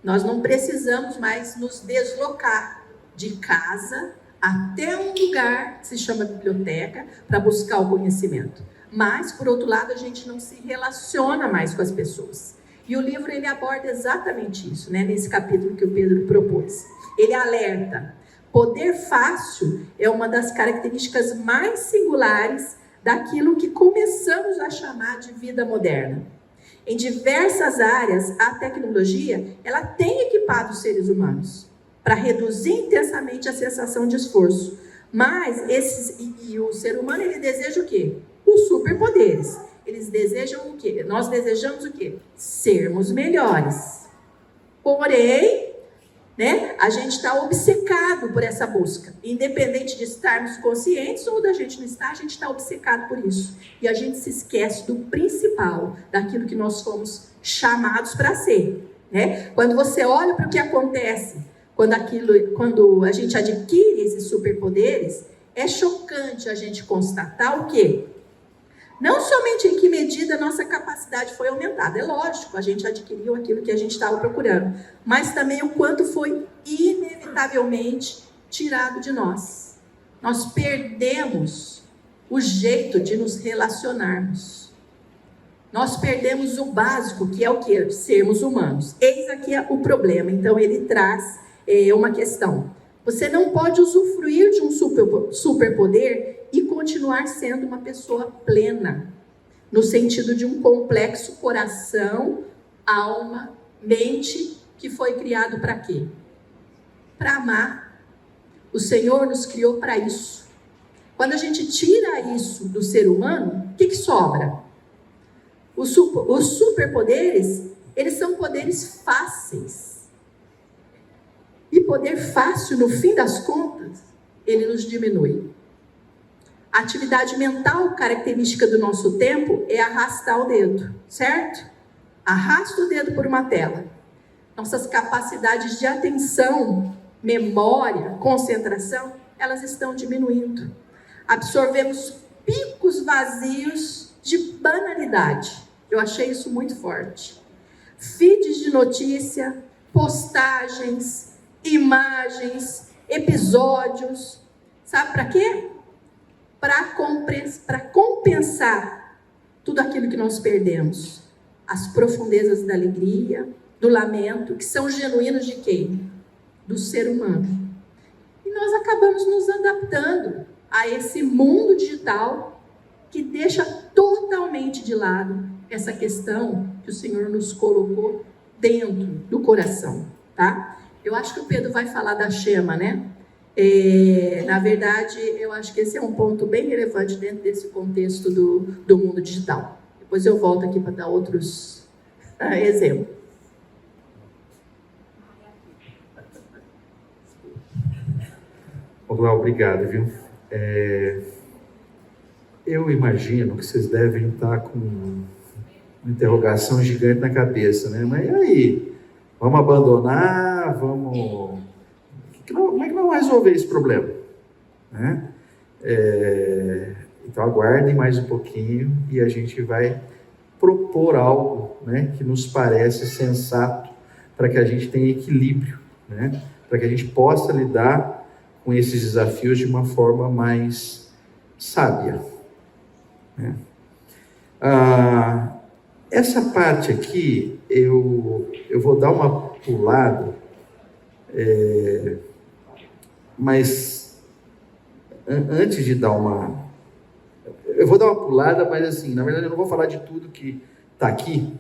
Nós não precisamos mais nos deslocar de casa até um lugar que se chama biblioteca para buscar o conhecimento. Mas, por outro lado, a gente não se relaciona mais com as pessoas. E o livro ele aborda exatamente isso, né? Nesse capítulo que o Pedro propôs. Ele alerta: poder fácil é uma das características mais singulares daquilo que começamos a chamar de vida moderna. Em diversas áreas, a tecnologia ela tem equipado os seres humanos para reduzir intensamente a sensação de esforço. Mas o ser humano ele deseja o quê? Os superpoderes. Eles desejam o quê? Nós desejamos o quê? Sermos melhores. Porém, né, a gente está obcecado por essa busca. Independente de estarmos conscientes ou da gente não estar, a gente está obcecado por isso. E a gente se esquece do principal, daquilo que nós fomos chamados para ser, né? Quando você olha para o que acontece, quando a gente adquire esses superpoderes, é chocante a gente constatar o quê? Não somente em que medida a nossa capacidade foi aumentada, é lógico, a gente adquiriu aquilo que a gente estava procurando, mas também o quanto foi inevitavelmente tirado de nós. Nós perdemos o jeito de nos relacionarmos. Nós perdemos o básico, que é o quê? Sermos humanos. Eis aqui o problema. Então ele traz uma questão. Você não pode usufruir de um superpoder e continuar sendo uma pessoa plena, no sentido de um complexo coração, alma, mente, que foi criado para quê? Para amar. O Senhor nos criou para isso. Quando a gente tira isso do ser humano, o que sobra? Os superpoderes, eles são poderes fáceis. E poder fácil, no fim das contas, ele nos diminui. A atividade mental característica do nosso tempo é arrastar o dedo, certo? Arrasta o dedo por uma tela. Nossas capacidades de atenção, memória, concentração, elas estão diminuindo. Absorvemos picos vazios de banalidade. Eu achei isso muito forte. Feeds de notícia, postagens, imagens, episódios. Sabe para quê? Para compensar tudo aquilo que nós perdemos. As profundezas da alegria, do lamento, que são genuínos de quem? Do ser humano. E nós acabamos nos adaptando a esse mundo digital que deixa totalmente de lado essa questão que o Senhor nos colocou dentro do coração, tá? Eu acho que o Pedro vai falar da Shema, né? Na verdade, eu acho que esse é um ponto bem relevante dentro desse contexto do mundo digital. Depois eu volto aqui para dar outros exemplos. Olá, obrigado, viu? Eu imagino que vocês devem estar com uma interrogação gigante na cabeça, né? Mas e aí? Vamos abandonar? Vamos... Como é que nós vamos resolver esse problema? Né? Então aguardem mais um pouquinho e a gente vai propor algo, né, que nos parece sensato para que a gente tenha equilíbrio, né? Para que a gente possa lidar com esses desafios de uma forma mais sábia. Né? Essa parte aqui, eu vou dar uma pulada, mas antes de dar uma... Eu vou dar uma pulada, mas assim, na verdade eu não vou falar de tudo que está aqui,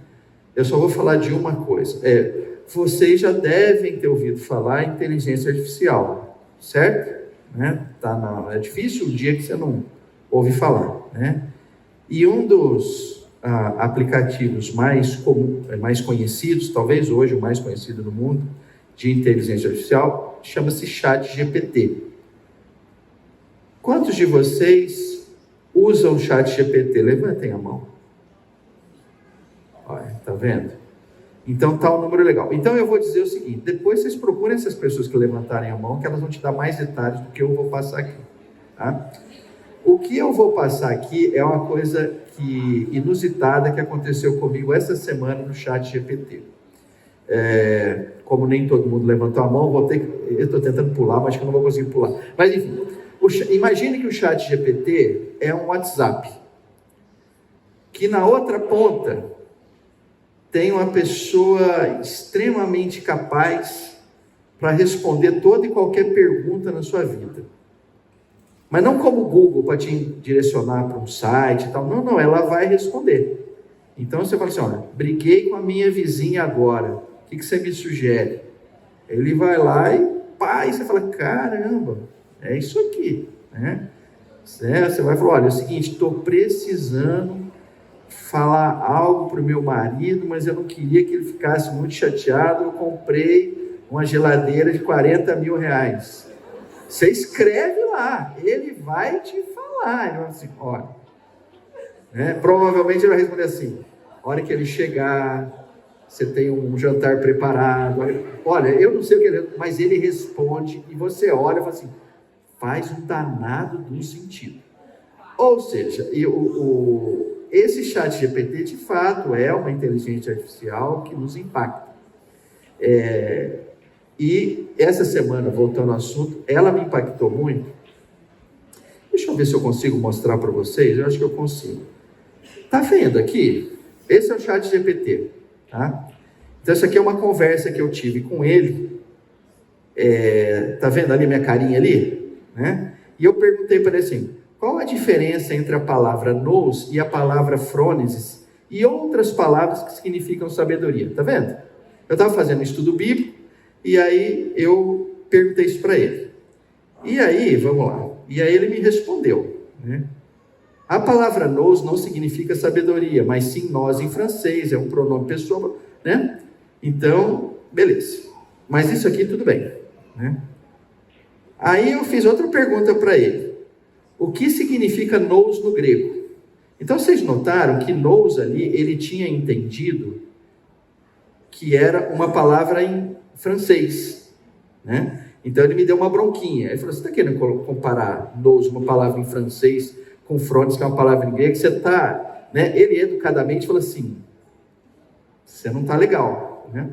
eu só vou falar de uma coisa. Vocês já devem ter ouvido falar em inteligência artificial, certo? Né? É difícil o dia que você não ouve falar, né? E um dos aplicativos mais conhecidos, talvez hoje o mais conhecido no mundo, de inteligência artificial, chama-se ChatGPT. Quantos de vocês usam o ChatGPT? Levantem a mão. Olha, tá vendo? Então tá um número legal. Então eu vou dizer o seguinte, depois vocês procurem essas pessoas que levantarem a mão, que elas vão te dar mais detalhes do que eu vou passar aqui. Tá? O que eu vou passar aqui é uma coisa inusitada que aconteceu comigo essa semana no ChatGPT. Como nem todo mundo levantou a mão, eu estou tentando pular, mas acho que eu não vou conseguir pular. Mas enfim, imagine que o ChatGPT é um WhatsApp, que na outra ponta tem uma pessoa extremamente capaz para responder toda e qualquer pergunta na sua vida. Mas não como o Google para te direcionar para um site e tal. Não, ela vai responder. Então você fala assim, olha, briguei com a minha vizinha agora. O que você me sugere? Ele vai lá e você fala, caramba, é isso aqui. Né? Você vai falar, olha, é o seguinte, estou precisando falar algo para o meu marido, mas eu não queria que ele ficasse muito chateado, eu comprei uma geladeira de 40 mil reais. Você escreve lá, ele vai te falar. Ele vai assim, olha, né? Provavelmente ele vai responder assim, a hora que ele chegar, você tem um jantar preparado. Olha, eu não sei o que ele... Mas ele responde e você olha e fala assim, faz um danado do sentido. Ou seja, esse ChatGPT de fato é uma inteligência artificial que nos impacta. E essa semana, voltando ao assunto, ela me impactou muito. Deixa eu ver se eu consigo mostrar para vocês. Eu acho que eu consigo. Tá vendo aqui? Esse é o ChatGPT, tá? Então, essa aqui é uma conversa que eu tive com ele. Tá vendo ali minha carinha ali? Né? E eu perguntei para ele assim, qual a diferença entre a palavra nous e a palavra frônesis e outras palavras que significam sabedoria? Tá vendo? Eu estava fazendo um estudo bíblico e aí eu perguntei isso para ele. E aí, vamos lá. E aí ele me respondeu, né? A palavra nous não significa sabedoria, mas sim nós em francês, é um pronome pessoa, né? Então, beleza. Mas isso aqui tudo bem, né? Aí eu fiz outra pergunta para ele. O que significa nous no grego? Então vocês notaram que nous ali, ele tinha entendido que era uma palavra em francês, né? Então ele me deu uma bronquinha. Ele falou, você está querendo comparar nous, uma palavra em francês, com frones, que é uma palavra em grego? Você está, né? Ele educadamente falou assim, você não está legal, né?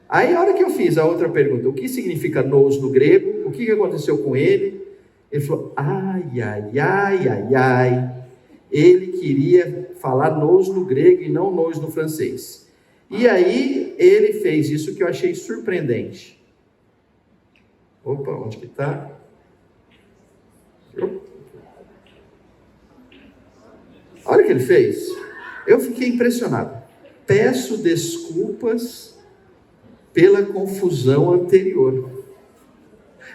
Aí a hora que eu fiz a outra pergunta, o que significa nous no grego? O que aconteceu com ele? Ele falou, ai, ele queria falar nous no grego e não nous no francês. E aí ele fez isso que eu achei surpreendente. Opa, onde que está? Olha o que ele fez. Eu fiquei impressionado. Peço desculpas pela confusão anterior.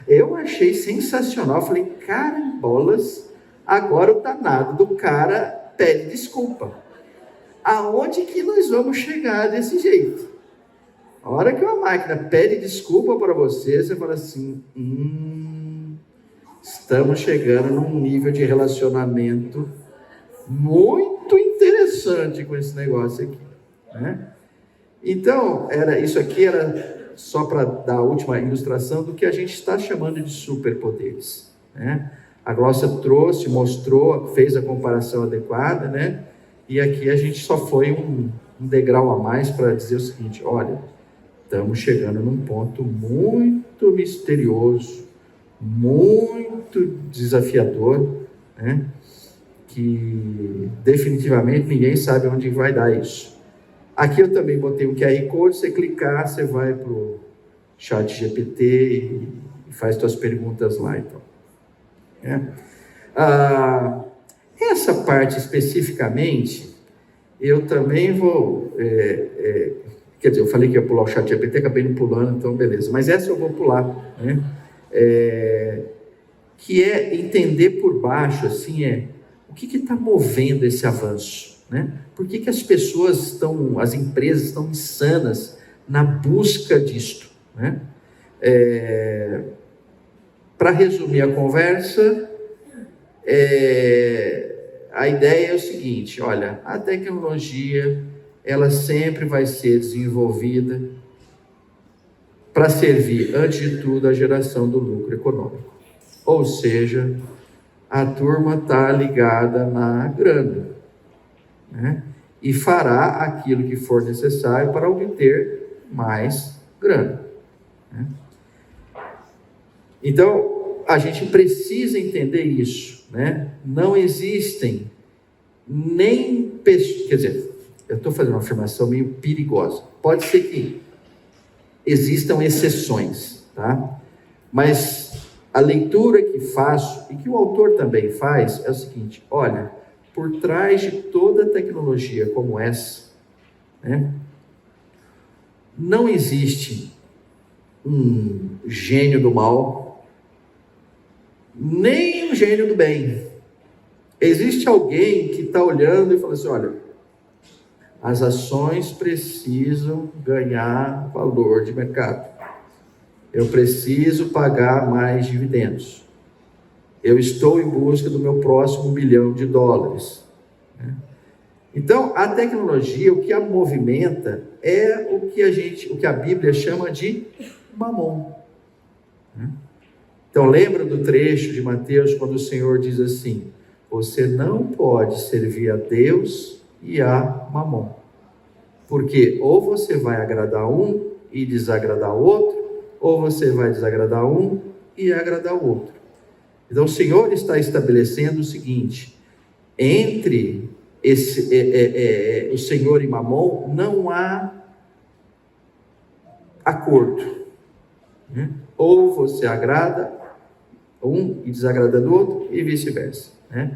Eu achei sensacional. Eu falei, carambolas, agora o danado do cara pede desculpa. Aonde que nós vamos chegar desse jeito? A hora que uma máquina pede desculpa para você, você fala assim, Estamos chegando num nível de relacionamento muito interessante com esse negócio aqui, né? Então, isso aqui era só para dar a última ilustração do que a gente está chamando de superpoderes, né? A Glócia trouxe, mostrou, fez a comparação adequada, né? E aqui a gente só foi um degrau a mais para dizer o seguinte: olha, estamos chegando num ponto muito misterioso, muito desafiador, né? Que definitivamente ninguém sabe onde vai dar isso. Aqui eu também botei um QR Code, você clicar, você vai para o ChatGPT e faz suas perguntas lá, então. Essa parte especificamente, eu também vou... quer dizer, eu falei que ia pular o ChatGPT, acabei não pulando, então beleza. Mas essa eu vou pular, né? Que é entender por baixo, assim, o que está movendo esse avanço, né? Por que as pessoas as empresas estão insanas na busca disto, né? Para resumir a conversa, a ideia é o seguinte: olha, a tecnologia, ela sempre vai ser desenvolvida para servir, antes de tudo, a geração do lucro econômico. Ou seja, a turma está ligada na grana, né? E fará aquilo que for necessário para obter mais grana, né? Então, a gente precisa entender isso, né? Não existem nem pessoas, quer dizer, eu estou fazendo uma afirmação meio perigosa. Pode ser que existam exceções, tá? Mas a leitura que faço, e que o autor também faz, é o seguinte: olha, por trás de toda tecnologia como essa, né, não existe um gênio do mal, nem um gênio do bem. Existe alguém que está olhando e fala assim: olha, as ações precisam ganhar valor de mercado. Eu preciso pagar mais dividendos. Eu estou em busca do meu próximo $1 bilhão, né? Então, a tecnologia, o que a movimenta é o que a Bíblia chama de mamon, né? Então, lembra do trecho de Mateus, quando o Senhor diz assim: você não pode servir a Deus e a mamon, porque ou você vai agradar um e desagradar o outro, ou você vai desagradar um e agradar o outro. Então, o Senhor está estabelecendo o seguinte: entre o Senhor e Mamon não há acordo, né? Ou você agrada um e desagrada do outro, e vice-versa, né?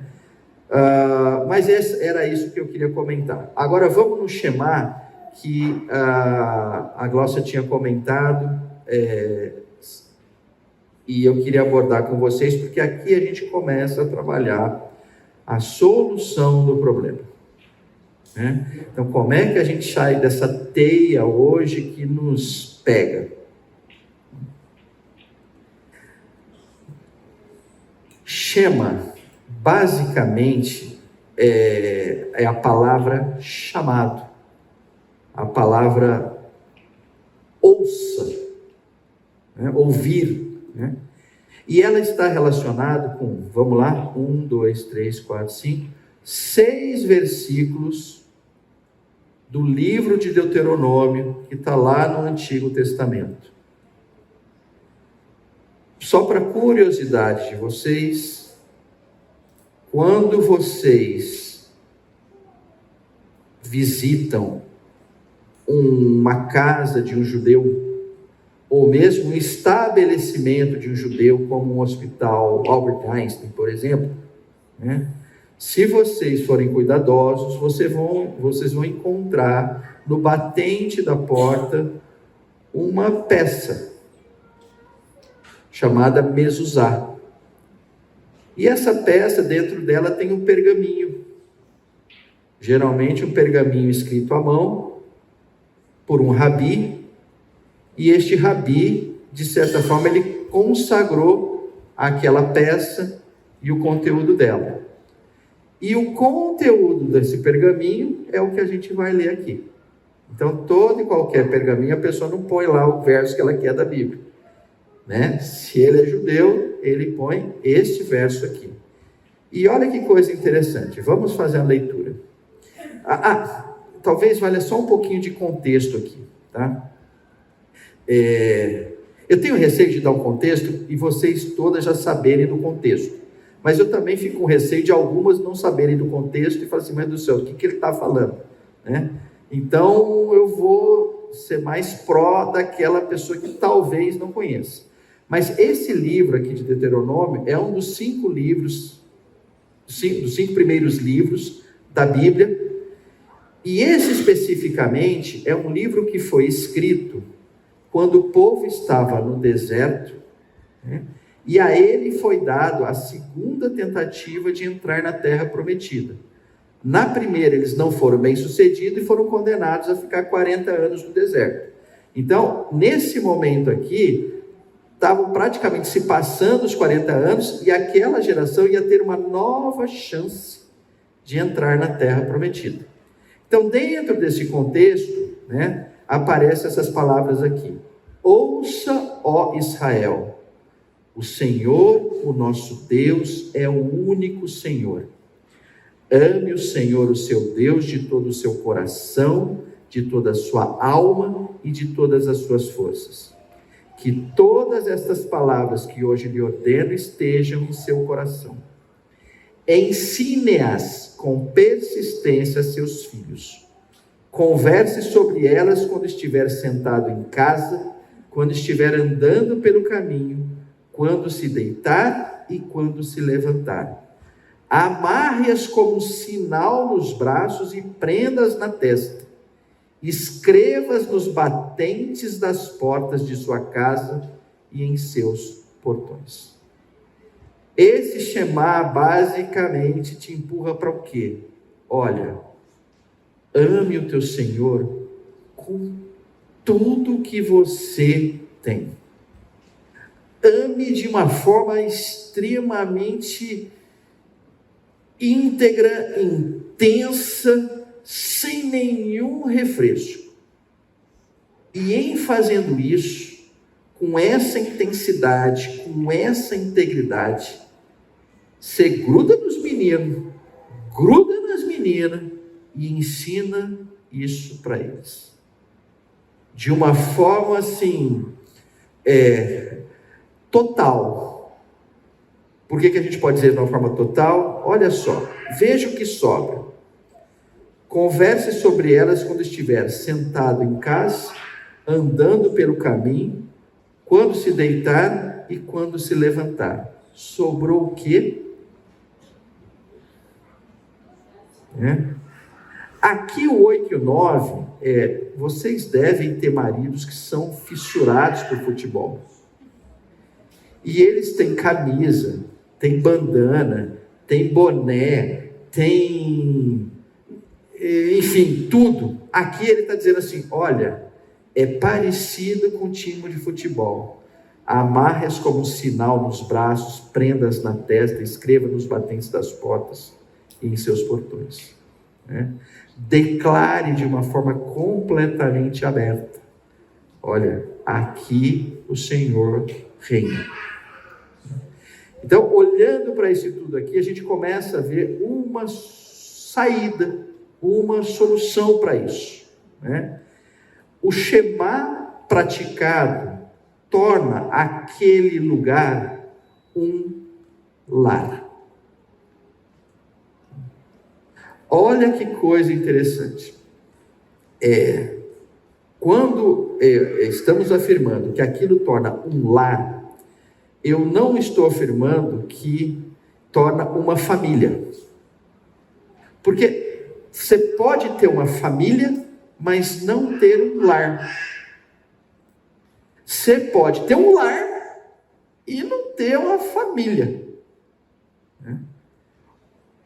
Mas era isso que eu queria comentar. Agora vamos no Shema, que a Glócia tinha comentado, e eu queria abordar com vocês, porque aqui a gente começa a trabalhar a solução do problema, né? Então, como é que a gente sai dessa teia hoje que nos pega? Shema, basicamente, é a palavra chamado, a palavra ouça, né? Ouvir, né? E ela está relacionada com, vamos lá, 1, 2, 3, 4, 5, 6 versículos do livro de Deuteronômio, que está lá no Antigo Testamento. Só para curiosidade de vocês, quando vocês visitam uma casa de um judeu, ou mesmo um estabelecimento de um judeu, como um hospital Albert Einstein, por exemplo, né? Se vocês forem cuidadosos, vocês vão encontrar no batente da porta uma peça chamada mezuzá. E essa peça, dentro dela tem um pergaminho, geralmente um pergaminho escrito à mão por um rabi, e este rabi, de certa forma, ele consagrou àquela peça e o conteúdo dela. E o conteúdo desse pergaminho é o que a gente vai ler aqui. Então, todo e qualquer pergaminho, a pessoa não põe lá o verso que ela quer da Bíblia, né? Se ele é judeu, ele põe este verso aqui. E olha que coisa interessante, vamos fazer a leitura. Talvez valha só um pouquinho de contexto aqui, tá? Eu tenho receio de dar um contexto e vocês todas já saberem do contexto. Mas eu também fico com receio de algumas não saberem do contexto e falar assim, meu Deus do céu, o que ele está falando? Né? Então eu vou ser mais pró daquela pessoa que talvez não conheça. Mas esse livro aqui de Deuteronômio é um dos 5 livros, dos 5 primeiros livros da Bíblia. E esse especificamente é um livro que foi escrito quando o povo estava no deserto, né? E a ele foi dado a segunda tentativa de entrar na terra prometida. Na primeira eles não foram bem-sucedidos e foram condenados a ficar 40 anos no deserto. Então, nesse momento aqui, estavam praticamente se passando os 40 anos e aquela geração ia ter uma nova chance de entrar na terra prometida. Então, dentro desse contexto, né, aparecem essas palavras aqui. Ouça, ó Israel, o Senhor, o nosso Deus, é o único Senhor. Ame o Senhor, o seu Deus, de todo o seu coração, de toda a sua alma e de todas as suas forças. Que todas estas palavras que hoje lhe ordeno estejam em seu coração. Ensine-as com persistência a seus filhos. Converse sobre elas quando estiver sentado em casa, quando estiver andando pelo caminho, quando se deitar e quando se levantar. Amarre-as como um sinal nos braços e prenda-as na testa. Escreva-as nos batentes das portas de sua casa e em seus portões. Esse Shema basicamente te empurra para o quê? Olha, ame o teu Senhor com tudo que você tem. Ame de uma forma extremamente íntegra, intensa, sem nenhum refresco. E em fazendo isso, com essa intensidade, com essa integridade, você gruda nos meninos, gruda nas meninas e ensina isso para eles. De uma forma assim, total. Por que a gente pode dizer de uma forma total? Olha só, veja o que sobra. Converse sobre elas quando estiver sentado em casa, andando pelo caminho, quando se deitar e quando se levantar. Sobrou o quê? Aqui o 8 e o 9, vocês devem ter maridos que são fissurados por futebol. E eles têm camisa, tem bandana, tem boné, tem, enfim, tudo. Aqui ele está dizendo assim, olha, é parecido com o time de futebol. Amarre-as como um sinal nos braços, prendas na testa, escreva nos batentes das portas e em seus portões. Declare de uma forma completamente aberta. Olha, aqui o Senhor reina. Então, olhando para isso tudo aqui, a gente começa a ver uma saída, uma solução para isso. O Shema praticado torna aquele lugar um lar. Olha que coisa interessante. Quando estamos afirmando que aquilo torna um lar, eu não estou afirmando que torna uma família. Porque você pode ter uma família, mas não ter um lar. Você pode ter um lar e não ter uma família.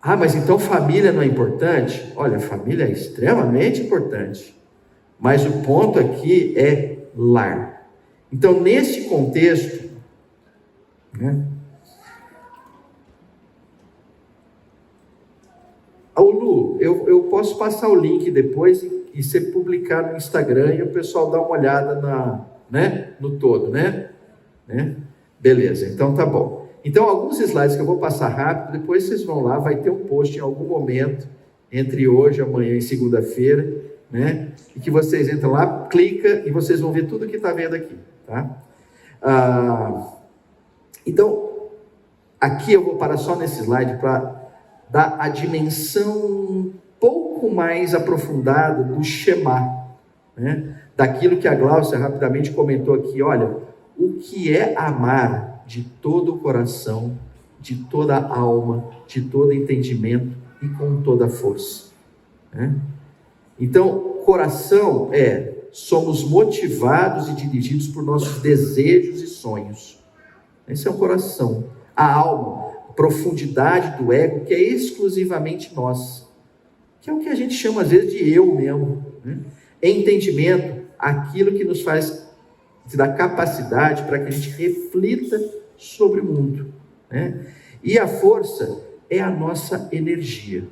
Mas então família não é importante? Olha, família é extremamente importante. Mas o ponto aqui é lar. Então, nesse contexto, eu posso passar o link depois e você publicar no Instagram e o pessoal dá uma olhada no todo, né? Beleza, então tá bom. Então, alguns slides que eu vou passar rápido, depois vocês vão lá, vai ter um post em algum momento, entre hoje, amanhã e segunda-feira, né? E que vocês entram lá, clica e vocês vão ver tudo que está vendo aqui, tá? Então, aqui eu vou parar só nesse slide para dar a dimensão um pouco mais aprofundada do Shema, né? Daquilo que a Gláucia rapidamente comentou aqui. Olha, o que é amar de todo o coração, de toda a alma, de todo entendimento e com toda a força, né? Então, coração somos motivados e dirigidos por nossos desejos e sonhos. Esse é o coração. A alma, a profundidade do ego, que é exclusivamente nossa, que é o que a gente chama às vezes de eu mesmo, né? Entendimento, aquilo que nos faz, nos dá capacidade para que a gente reflita sobre o mundo, né? E a força é a nossa energia.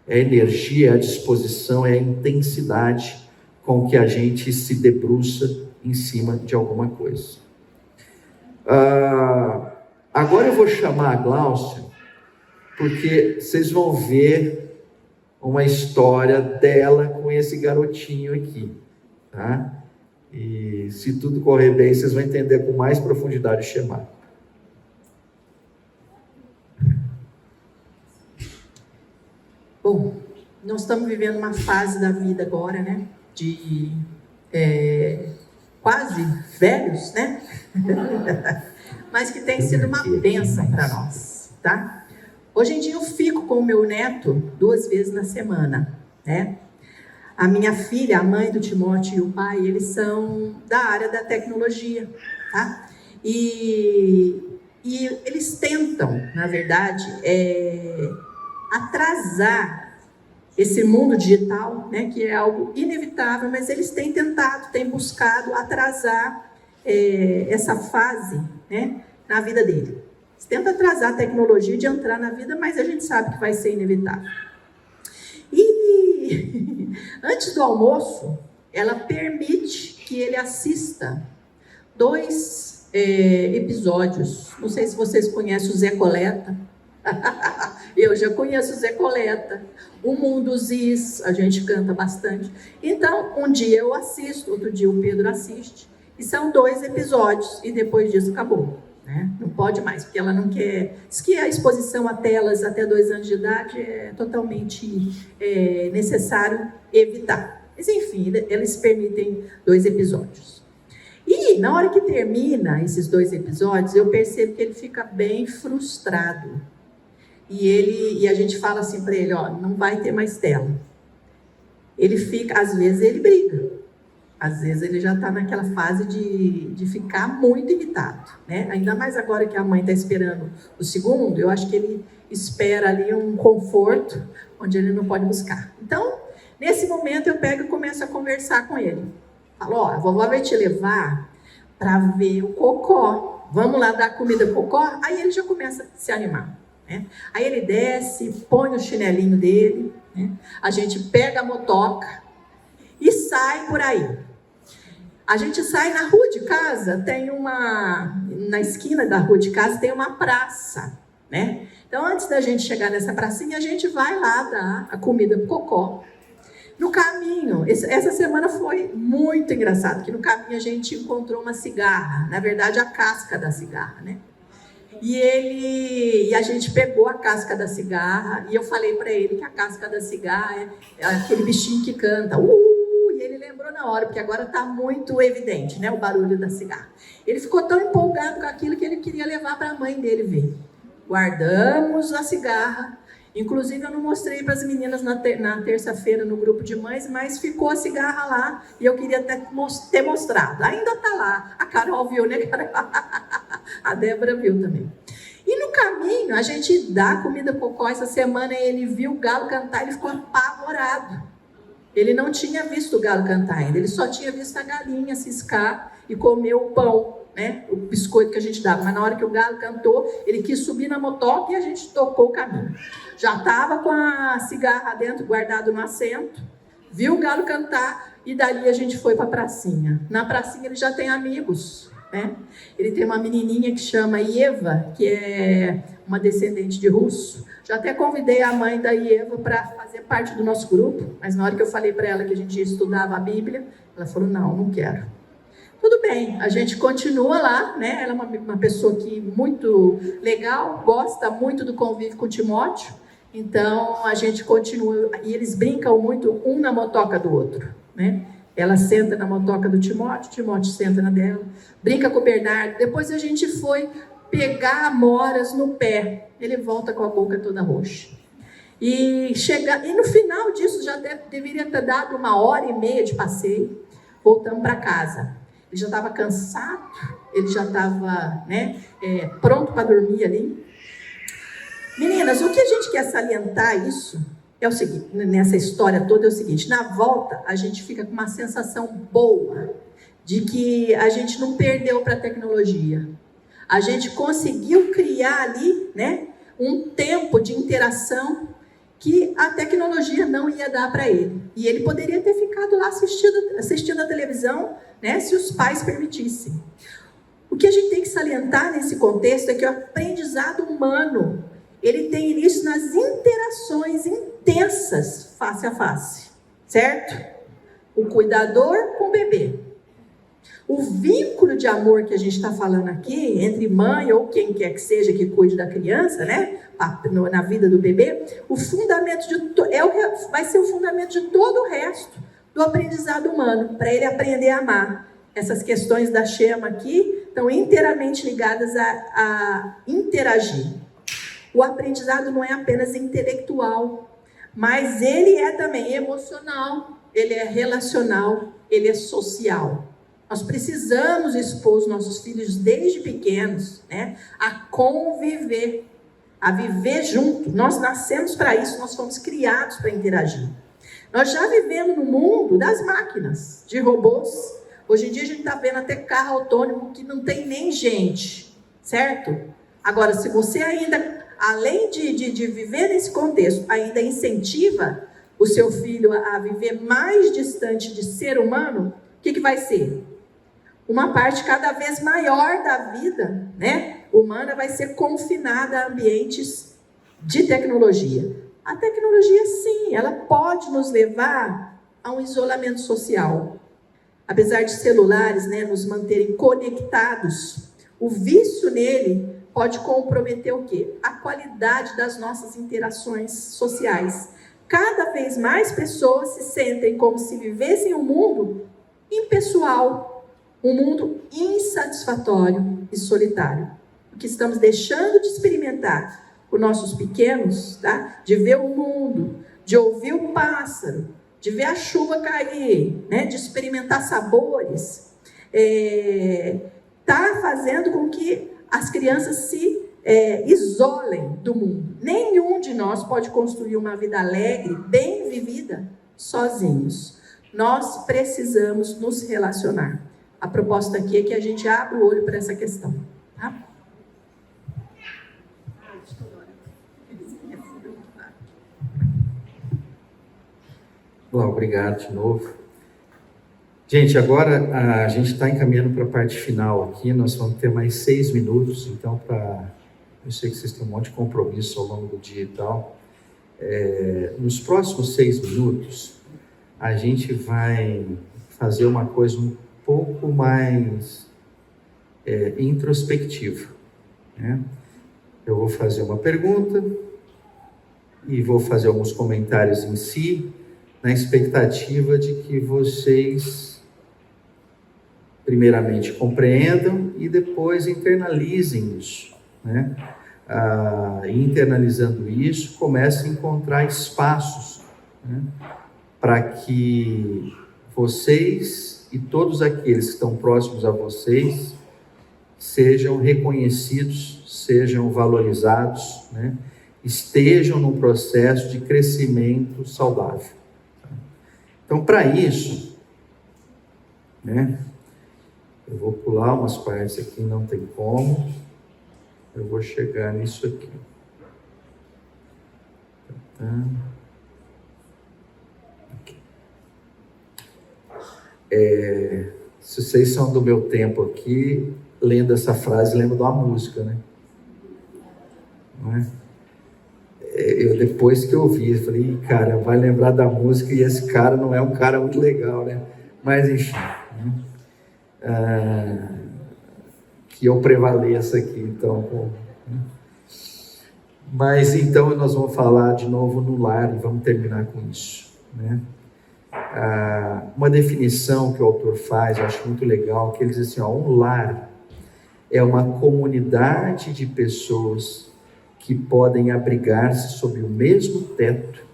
É a energia, é a disposição, é a intensidade com que a gente se debruça em cima de alguma coisa. Agora eu vou chamar a Gláucia, porque vocês vão ver uma história dela com esse garotinho aqui, tá? E se tudo correr bem, vocês vão entender com mais profundidade o Shema. Bom, nós estamos vivendo uma fase da vida agora, né? De quase velhos, né? Mas que tem sido uma bênção para nós, tá? Hoje em dia eu fico com o meu neto 2 vezes na semana, né? A minha filha, a mãe do Timóteo e o pai, eles são da área da tecnologia, tá? E eles tentam, na verdade, atrasar esse mundo digital, né, que é algo inevitável, mas eles têm tentado, têm buscado atrasar essa fase, né, na vida dele. Eles tentam atrasar a tecnologia de entrar na vida, mas a gente sabe que vai ser inevitável. E antes do almoço, ela permite que ele assista 2 episódios. Não sei se vocês conhecem o Zé Coleta. Eu já conheço o Zé Coleta. O Mundo Ziz, a gente canta bastante. Então, um dia eu assisto, outro dia o Pedro assiste. E são 2 episódios. E depois disso acabou, né? Não pode mais, porque ela não quer. Diz que a exposição a telas até 2 anos de idade é totalmente necessário evitar. Mas enfim, eles permitem 2 episódios. E na hora que termina esses 2 episódios, eu percebo que ele fica bem frustrado. E a gente fala assim para ele, ó, não vai ter mais tela. Ele fica, às vezes ele briga. Às vezes ele já está naquela fase de ficar muito irritado, né? Ainda mais agora que a mãe está esperando o segundo, eu acho que ele espera ali um conforto onde ele não pode buscar. Então, nesse momento eu pego e começo a conversar com ele. Falo, ó, a vovó vai te levar para ver o cocó. Vamos lá dar comida pro cocó? Aí ele já começa a se animar, né? Aí ele desce, põe o chinelinho dele, né? A gente pega a motoca e sai por aí. A gente sai na rua de casa, na esquina da rua de casa tem uma praça, né? Então, antes da gente chegar nessa pracinha, a gente vai lá dar a comida pro cocó. No caminho, essa semana foi muito engraçado, que no caminho a gente encontrou uma cigarra, na verdade a casca da cigarra, né? E a gente pegou a casca da cigarra e eu falei para ele que a casca da cigarra é aquele bichinho que canta, e ele lembrou na hora, porque agora está muito evidente, né, o barulho da cigarra. Ele ficou tão empolgado com aquilo que ele queria levar para a mãe dele ver. Guardamos a cigarra. Inclusive, eu não mostrei para as meninas na terça-feira no grupo de mães, mas ficou a cigarra lá e eu queria ter mostrado. Ainda está lá. A Carol viu, né, Carol? A Débora viu também. E no caminho, a gente dá comida pro cocó. Essa semana ele viu o galo cantar, ele ficou apavorado. Ele não tinha visto o galo cantar ainda, ele só tinha visto a galinha ciscar e comer o pão, né, o biscoito que a gente dava, mas na hora que o galo cantou, ele quis subir na motoca e a gente tocou o caminho. Já estava com a cigarra dentro, guardado no assento, viu o galo cantar e dali a gente foi para a pracinha. Na pracinha ele já tem amigos, né? Ele tem uma menininha que chama Ieva, que é uma descendente de russo. Já até convidei a mãe da Ieva para fazer parte do nosso grupo, mas na hora que eu falei para ela que a gente estudava a Bíblia, ela falou, não quero. Tudo bem, a gente continua lá, né? Ela é uma pessoa que muito legal, gosta muito do convívio com o Timóteo, então a gente continua, e eles brincam muito um na motoca do outro, né? Ela senta na motoca do Timóteo, Timóteo senta na dela, brinca com o Bernardo. Depois a gente foi pegar amoras no pé, ele volta com a boca toda roxa. E no final disso já deveria ter dado 1h30 de passeio, voltamos para casa. Ele já estava cansado, ele já estava, né, pronto para dormir ali. Meninas, o que a gente quer salientar isso é o seguinte, nessa história toda é o seguinte, na volta a gente fica com uma sensação boa de que a gente não perdeu para a tecnologia. A gente conseguiu criar ali, né, um tempo de interação que a tecnologia não ia dar para ele. E ele poderia ter ficado lá assistindo a televisão, né, se os pais permitissem. O que a gente tem que salientar nesse contexto é que o aprendizado humano, ele tem início nas interações intensas, face a face, certo? O cuidador com o bebê. O vínculo de amor que a gente está falando aqui, entre mãe ou quem quer que seja que cuide da criança, né, na vida do bebê, o fundamento vai ser o fundamento de todo o resto do aprendizado humano, para ele aprender a amar. Essas questões da Shema aqui estão inteiramente ligadas a interagir. O aprendizado não é apenas intelectual, mas ele é também emocional, ele é relacional, ele é social. Nós precisamos expor os nossos filhos desde pequenos, né, a conviver, a viver junto. Nós nascemos para isso, nós fomos criados para interagir. Nós já vivemos no mundo das máquinas, de robôs. Hoje em dia a gente está vendo até carro autônomo que não tem nem gente, certo? Agora, se você ainda, além de viver nesse contexto, ainda incentiva o seu filho a viver mais distante de ser humano, o que vai ser? Uma parte cada vez maior da vida, né, humana vai ser confinada a ambientes de tecnologia. A tecnologia, sim, ela pode nos levar a um isolamento social. Apesar de celulares, né, nos manterem conectados, o vício nele pode comprometer o quê? A qualidade das nossas interações sociais. Cada vez mais pessoas se sentem como se vivessem um mundo impessoal, um mundo insatisfatório e solitário. O que estamos deixando de experimentar com nossos pequenos, tá? De ver o mundo, de ouvir o pássaro, de ver a chuva cair, né? De experimentar sabores, está fazendo com que as crianças se isolem do mundo. Nenhum de nós pode construir uma vida alegre, bem vivida, sozinhos. Nós precisamos nos relacionar. A proposta aqui é que a gente abra o olho para essa questão. Tá? Bom, obrigado de novo. Gente, agora a gente está encaminhando para a parte final aqui. Nós vamos ter mais 6 minutos. Então, eu sei que vocês têm um monte de compromisso ao longo do dia e tal. Nos próximos 6 minutos, a gente vai fazer uma coisa um pouco mais introspectiva, né? Eu vou fazer uma pergunta e vou fazer alguns comentários em si, na expectativa de que vocês primeiramente compreendam e depois internalizem isso, né? Internalizando isso, comecem a encontrar espaços, né, para que vocês e todos aqueles que estão próximos a vocês sejam reconhecidos, sejam valorizados, né? Estejam num processo de crescimento saudável. Então, para isso, né, Eu vou pular umas partes aqui, não tem como. Eu vou chegar nisso aqui. Aqui. Se vocês são do meu tempo aqui, lendo essa frase, lembra de uma música, né? Não é? Eu, depois que eu ouvi, falei, cara, vai lembrar da música e esse cara não é um cara muito legal, né? Mas, enfim, que eu prevaleça aqui, então. Mas, então, nós vamos falar de novo no lar e vamos terminar com isso, né? Uma definição que o autor faz, eu acho muito legal, que ele diz assim, um lar é uma comunidade de pessoas que podem abrigar-se sob o mesmo teto,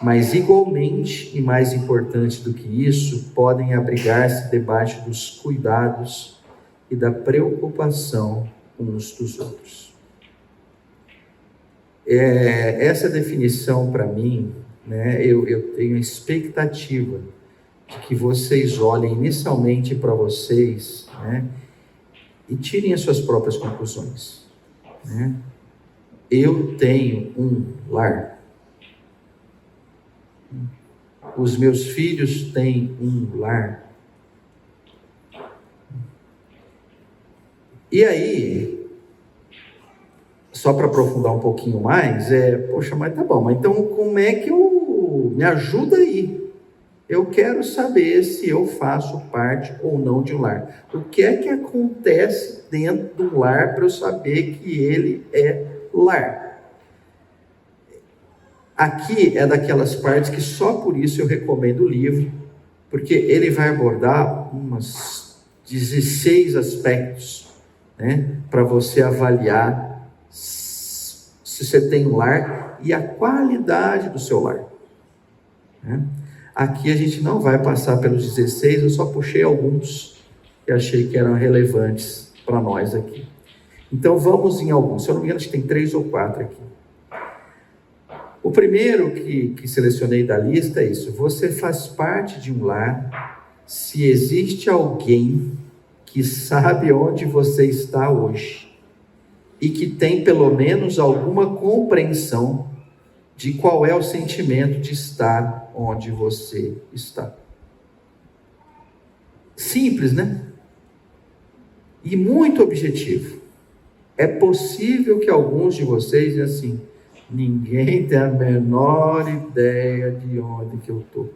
mas igualmente e mais importante do que isso, podem abrigar-se debaixo dos cuidados e da preocupação uns dos outros. Essa definição, para mim, né, eu tenho a expectativa de que vocês olhem inicialmente para vocês, né, e tirem as suas próprias conclusões, né? Eu tenho um lar. Os meus filhos têm um lar. E aí, só para aprofundar um pouquinho mais, poxa, mas tá bom, mas então como é que me ajuda aí? Eu quero saber se eu faço parte ou não de um lar. O que é que acontece dentro do lar para eu saber que ele é lar? Aqui é daquelas partes que só por isso eu recomendo o livro, porque ele vai abordar umas 16 aspectos, né, para você avaliar se você tem um lar e a qualidade do seu lar, né? Aqui a gente não vai passar pelos 16, eu só puxei alguns que achei que eram relevantes para nós aqui. Então vamos em alguns, se eu não me engano, acho que tem 3 ou 4 aqui. O primeiro que selecionei da lista é isso: você faz parte de um lar se existe alguém que sabe onde você está hoje e que tem pelo menos alguma compreensão de qual é o sentimento de estar onde você está. Simples, né? E muito objetivo. É possível que alguns de vocês dizem assim: ninguém tem a menor ideia de onde que eu estou.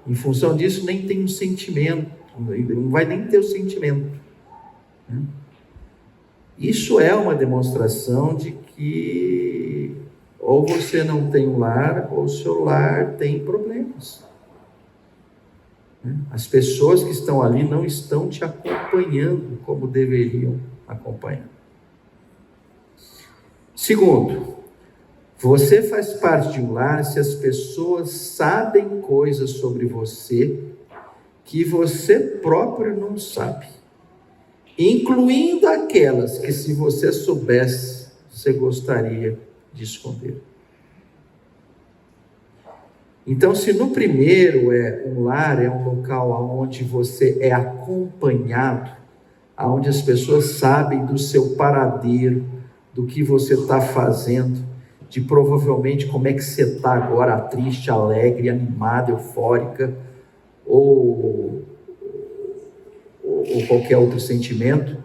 Em função disso, nem tem um sentimento, não vai nem ter o sentimento. Isso é uma demonstração de que ou você não tem um lar, ou o seu lar tem problemas. As pessoas que estão ali não estão te acompanhando como deveriam acompanhar. Segundo, você faz parte de um lar se as pessoas sabem coisas sobre você que você próprio não sabe, incluindo aquelas que, se você soubesse, você gostaria de esconder. Então, se no primeiro um lar é um local onde você é acompanhado, onde as pessoas sabem do seu paradeiro, do que você está fazendo, de provavelmente como é que você está agora, triste, alegre, animada, eufórica, ou qualquer outro sentimento.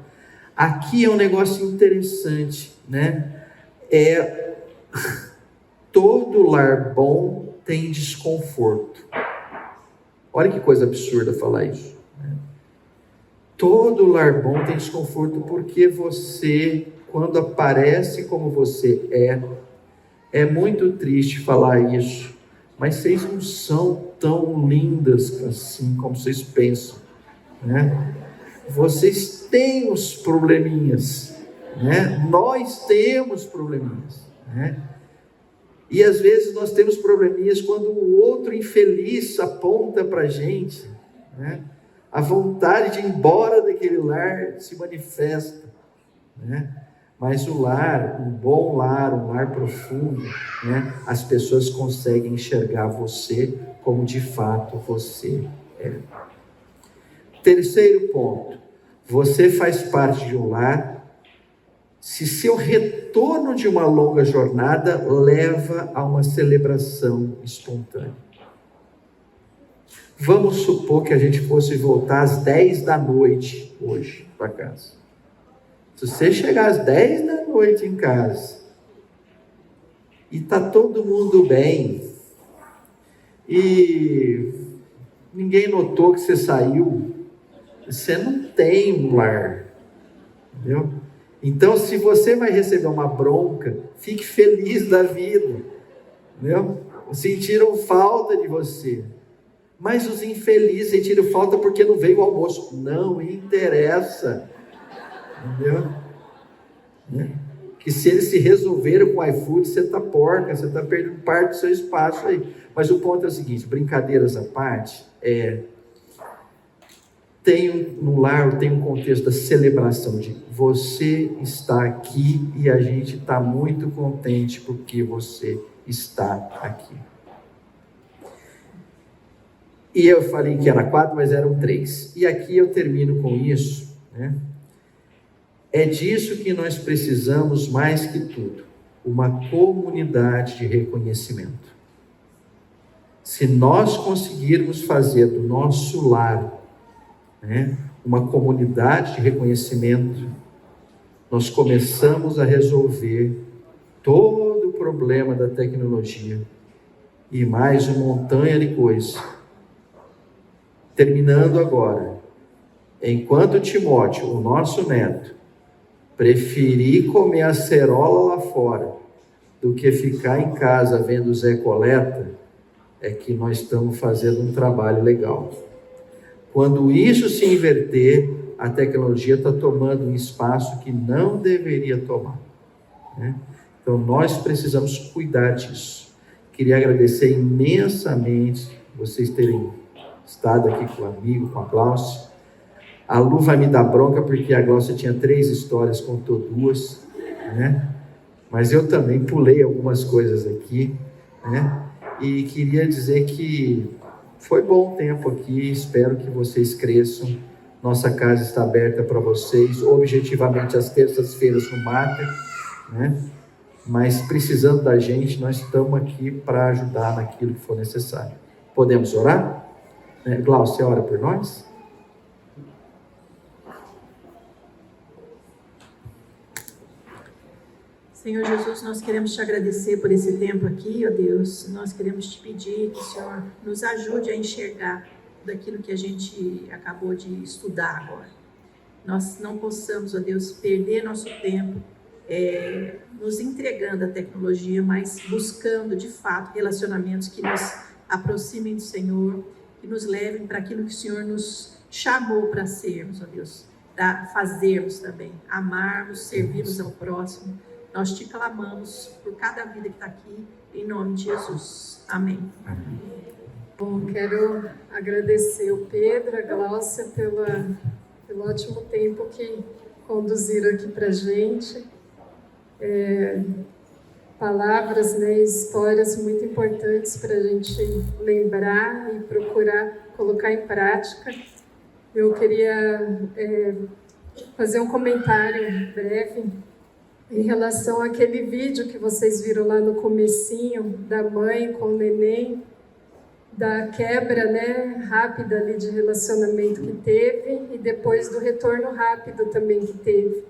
Aqui é um negócio interessante, né? Todo lar bom tem desconforto. Olha que coisa absurda falar isso, né? Todo lar bom tem desconforto porque você, quando aparece como você é muito triste falar isso, mas vocês não são tão lindas assim como vocês pensam, né? Vocês têm os probleminhas, né? Nós temos probleminhas, né? E às vezes nós temos probleminhas quando o outro infeliz aponta para a gente, né? A vontade de ir embora daquele lar se manifesta, né? Mas o lar, um bom lar, um lar profundo, né? As pessoas conseguem enxergar você como de fato você Terceiro ponto, você faz parte de um lar, se seu retorno de uma longa jornada leva a uma celebração espontânea. Vamos supor que a gente fosse voltar às 10 da noite hoje para casa. Se você chegar às 10 da noite em casa e está todo mundo bem e ninguém notou que você saiu, você não tem um lar, entendeu? Então, se você vai receber uma bronca, fique feliz da vida, entendeu? Sentiram falta de você. Mas os infelizes sentiram falta porque não veio o almoço. Não interessa, entendeu? Que se eles se resolveram com o iFood, você está porca, você está perdendo parte do seu espaço aí. Mas o ponto é o seguinte, brincadeiras à parte, no lar tem um contexto da celebração de você está aqui e a gente está muito contente porque você está aqui. E eu falei que era 4, mas eram 3. E aqui eu termino com isso, né? É disso que nós precisamos mais que tudo, uma comunidade de reconhecimento. Se nós conseguirmos fazer do nosso lar, né, uma comunidade de reconhecimento, nós começamos a resolver todo o problema da tecnologia e mais uma montanha de coisas. Terminando agora, enquanto Timóteo, o nosso neto, preferir comer acerola lá fora do que ficar em casa vendo Zé Coleta, é que nós estamos fazendo um trabalho legal. Quando isso se inverter, a tecnologia está tomando um espaço que não deveria tomar, né? Então nós precisamos cuidar disso. Queria agradecer imensamente vocês terem estado aqui com o amigo, com a Glaucia. A Lu vai me dar bronca porque a Glaucia tinha 3 histórias, contou 2, né? Mas eu também pulei algumas coisas aqui, né? E queria dizer que foi bom tempo aqui, espero que vocês cresçam. Nossa casa está aberta para vocês, objetivamente às terças-feiras no Mater, né? Mas precisando da gente, nós estamos aqui para ajudar naquilo que for necessário. Podemos orar? Glaucia, ora por nós? Senhor Jesus, nós queremos te agradecer por esse tempo aqui, ó Deus. Nós queremos te pedir que o Senhor nos ajude a enxergar daquilo que a gente acabou de estudar agora. Nós não possamos, ó Deus, perder nosso tempo nos entregando à tecnologia, mas buscando, de fato, relacionamentos que nos aproximem do Senhor, que nos levem para aquilo que o Senhor nos chamou para sermos, ó Deus, para fazermos também, amarmos, servirmos ao próximo. Nós te clamamos por cada vida que está aqui, em nome de Jesus. Amém. Bom, quero agradecer o Pedro, a Glaucia, pelo ótimo tempo que conduziram aqui para a gente. Palavras, né, histórias muito importantes para a gente lembrar e procurar colocar em prática. Eu queria fazer um comentário breve em relação àquele vídeo que vocês viram lá no comecinho, da mãe com o neném, da quebra, né, rápida ali de relacionamento que teve e depois do retorno rápido também que teve.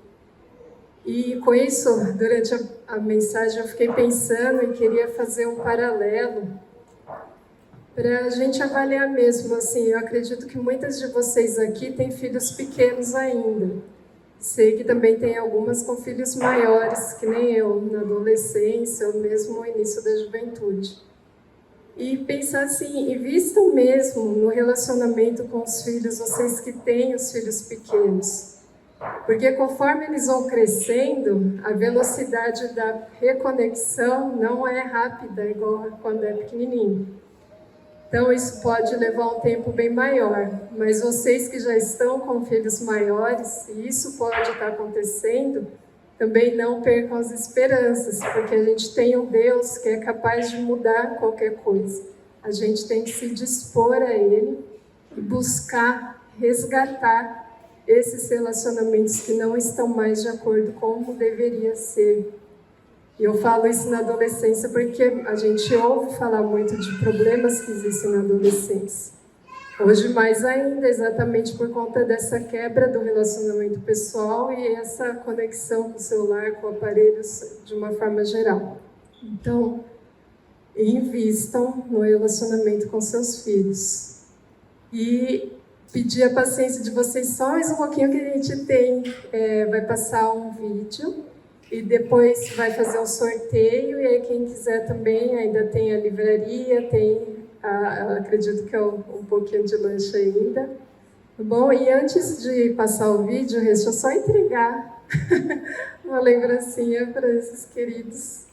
E com isso, durante a mensagem, eu fiquei pensando e queria fazer um paralelo para a gente avaliar mesmo. Assim, eu acredito que muitas de vocês aqui têm filhos pequenos ainda. Sei que também tem algumas com filhos maiores, que nem eu, na adolescência ou mesmo no início da juventude. E pensar assim, invistam mesmo no relacionamento com os filhos, vocês que têm os filhos pequenos. Porque conforme eles vão crescendo, a velocidade da reconexão não é rápida, igual quando é pequenininho. Então isso pode levar um tempo bem maior. Mas vocês que já estão com filhos maiores, e isso pode estar acontecendo, também não percam as esperanças, porque a gente tem um Deus que é capaz de mudar qualquer coisa. A gente tem que se dispor a Ele e buscar resgatar esses relacionamentos que não estão mais de acordo com como deveria ser. E eu falo isso na adolescência porque a gente ouve falar muito de problemas que existem na adolescência. Hoje mais ainda, exatamente por conta dessa quebra do relacionamento pessoal e essa conexão com o celular, com aparelhos de uma forma geral. Então, invistam no relacionamento com seus filhos. E pedir a paciência de vocês só mais um pouquinho que a gente tem. Vai passar um vídeo e depois vai fazer um sorteio. E aí quem quiser também, ainda tem a livraria, tem, acredito que é um pouquinho de lanche ainda. Tá bom? E antes de passar o vídeo, deixa eu só entregar uma lembrancinha para esses queridos.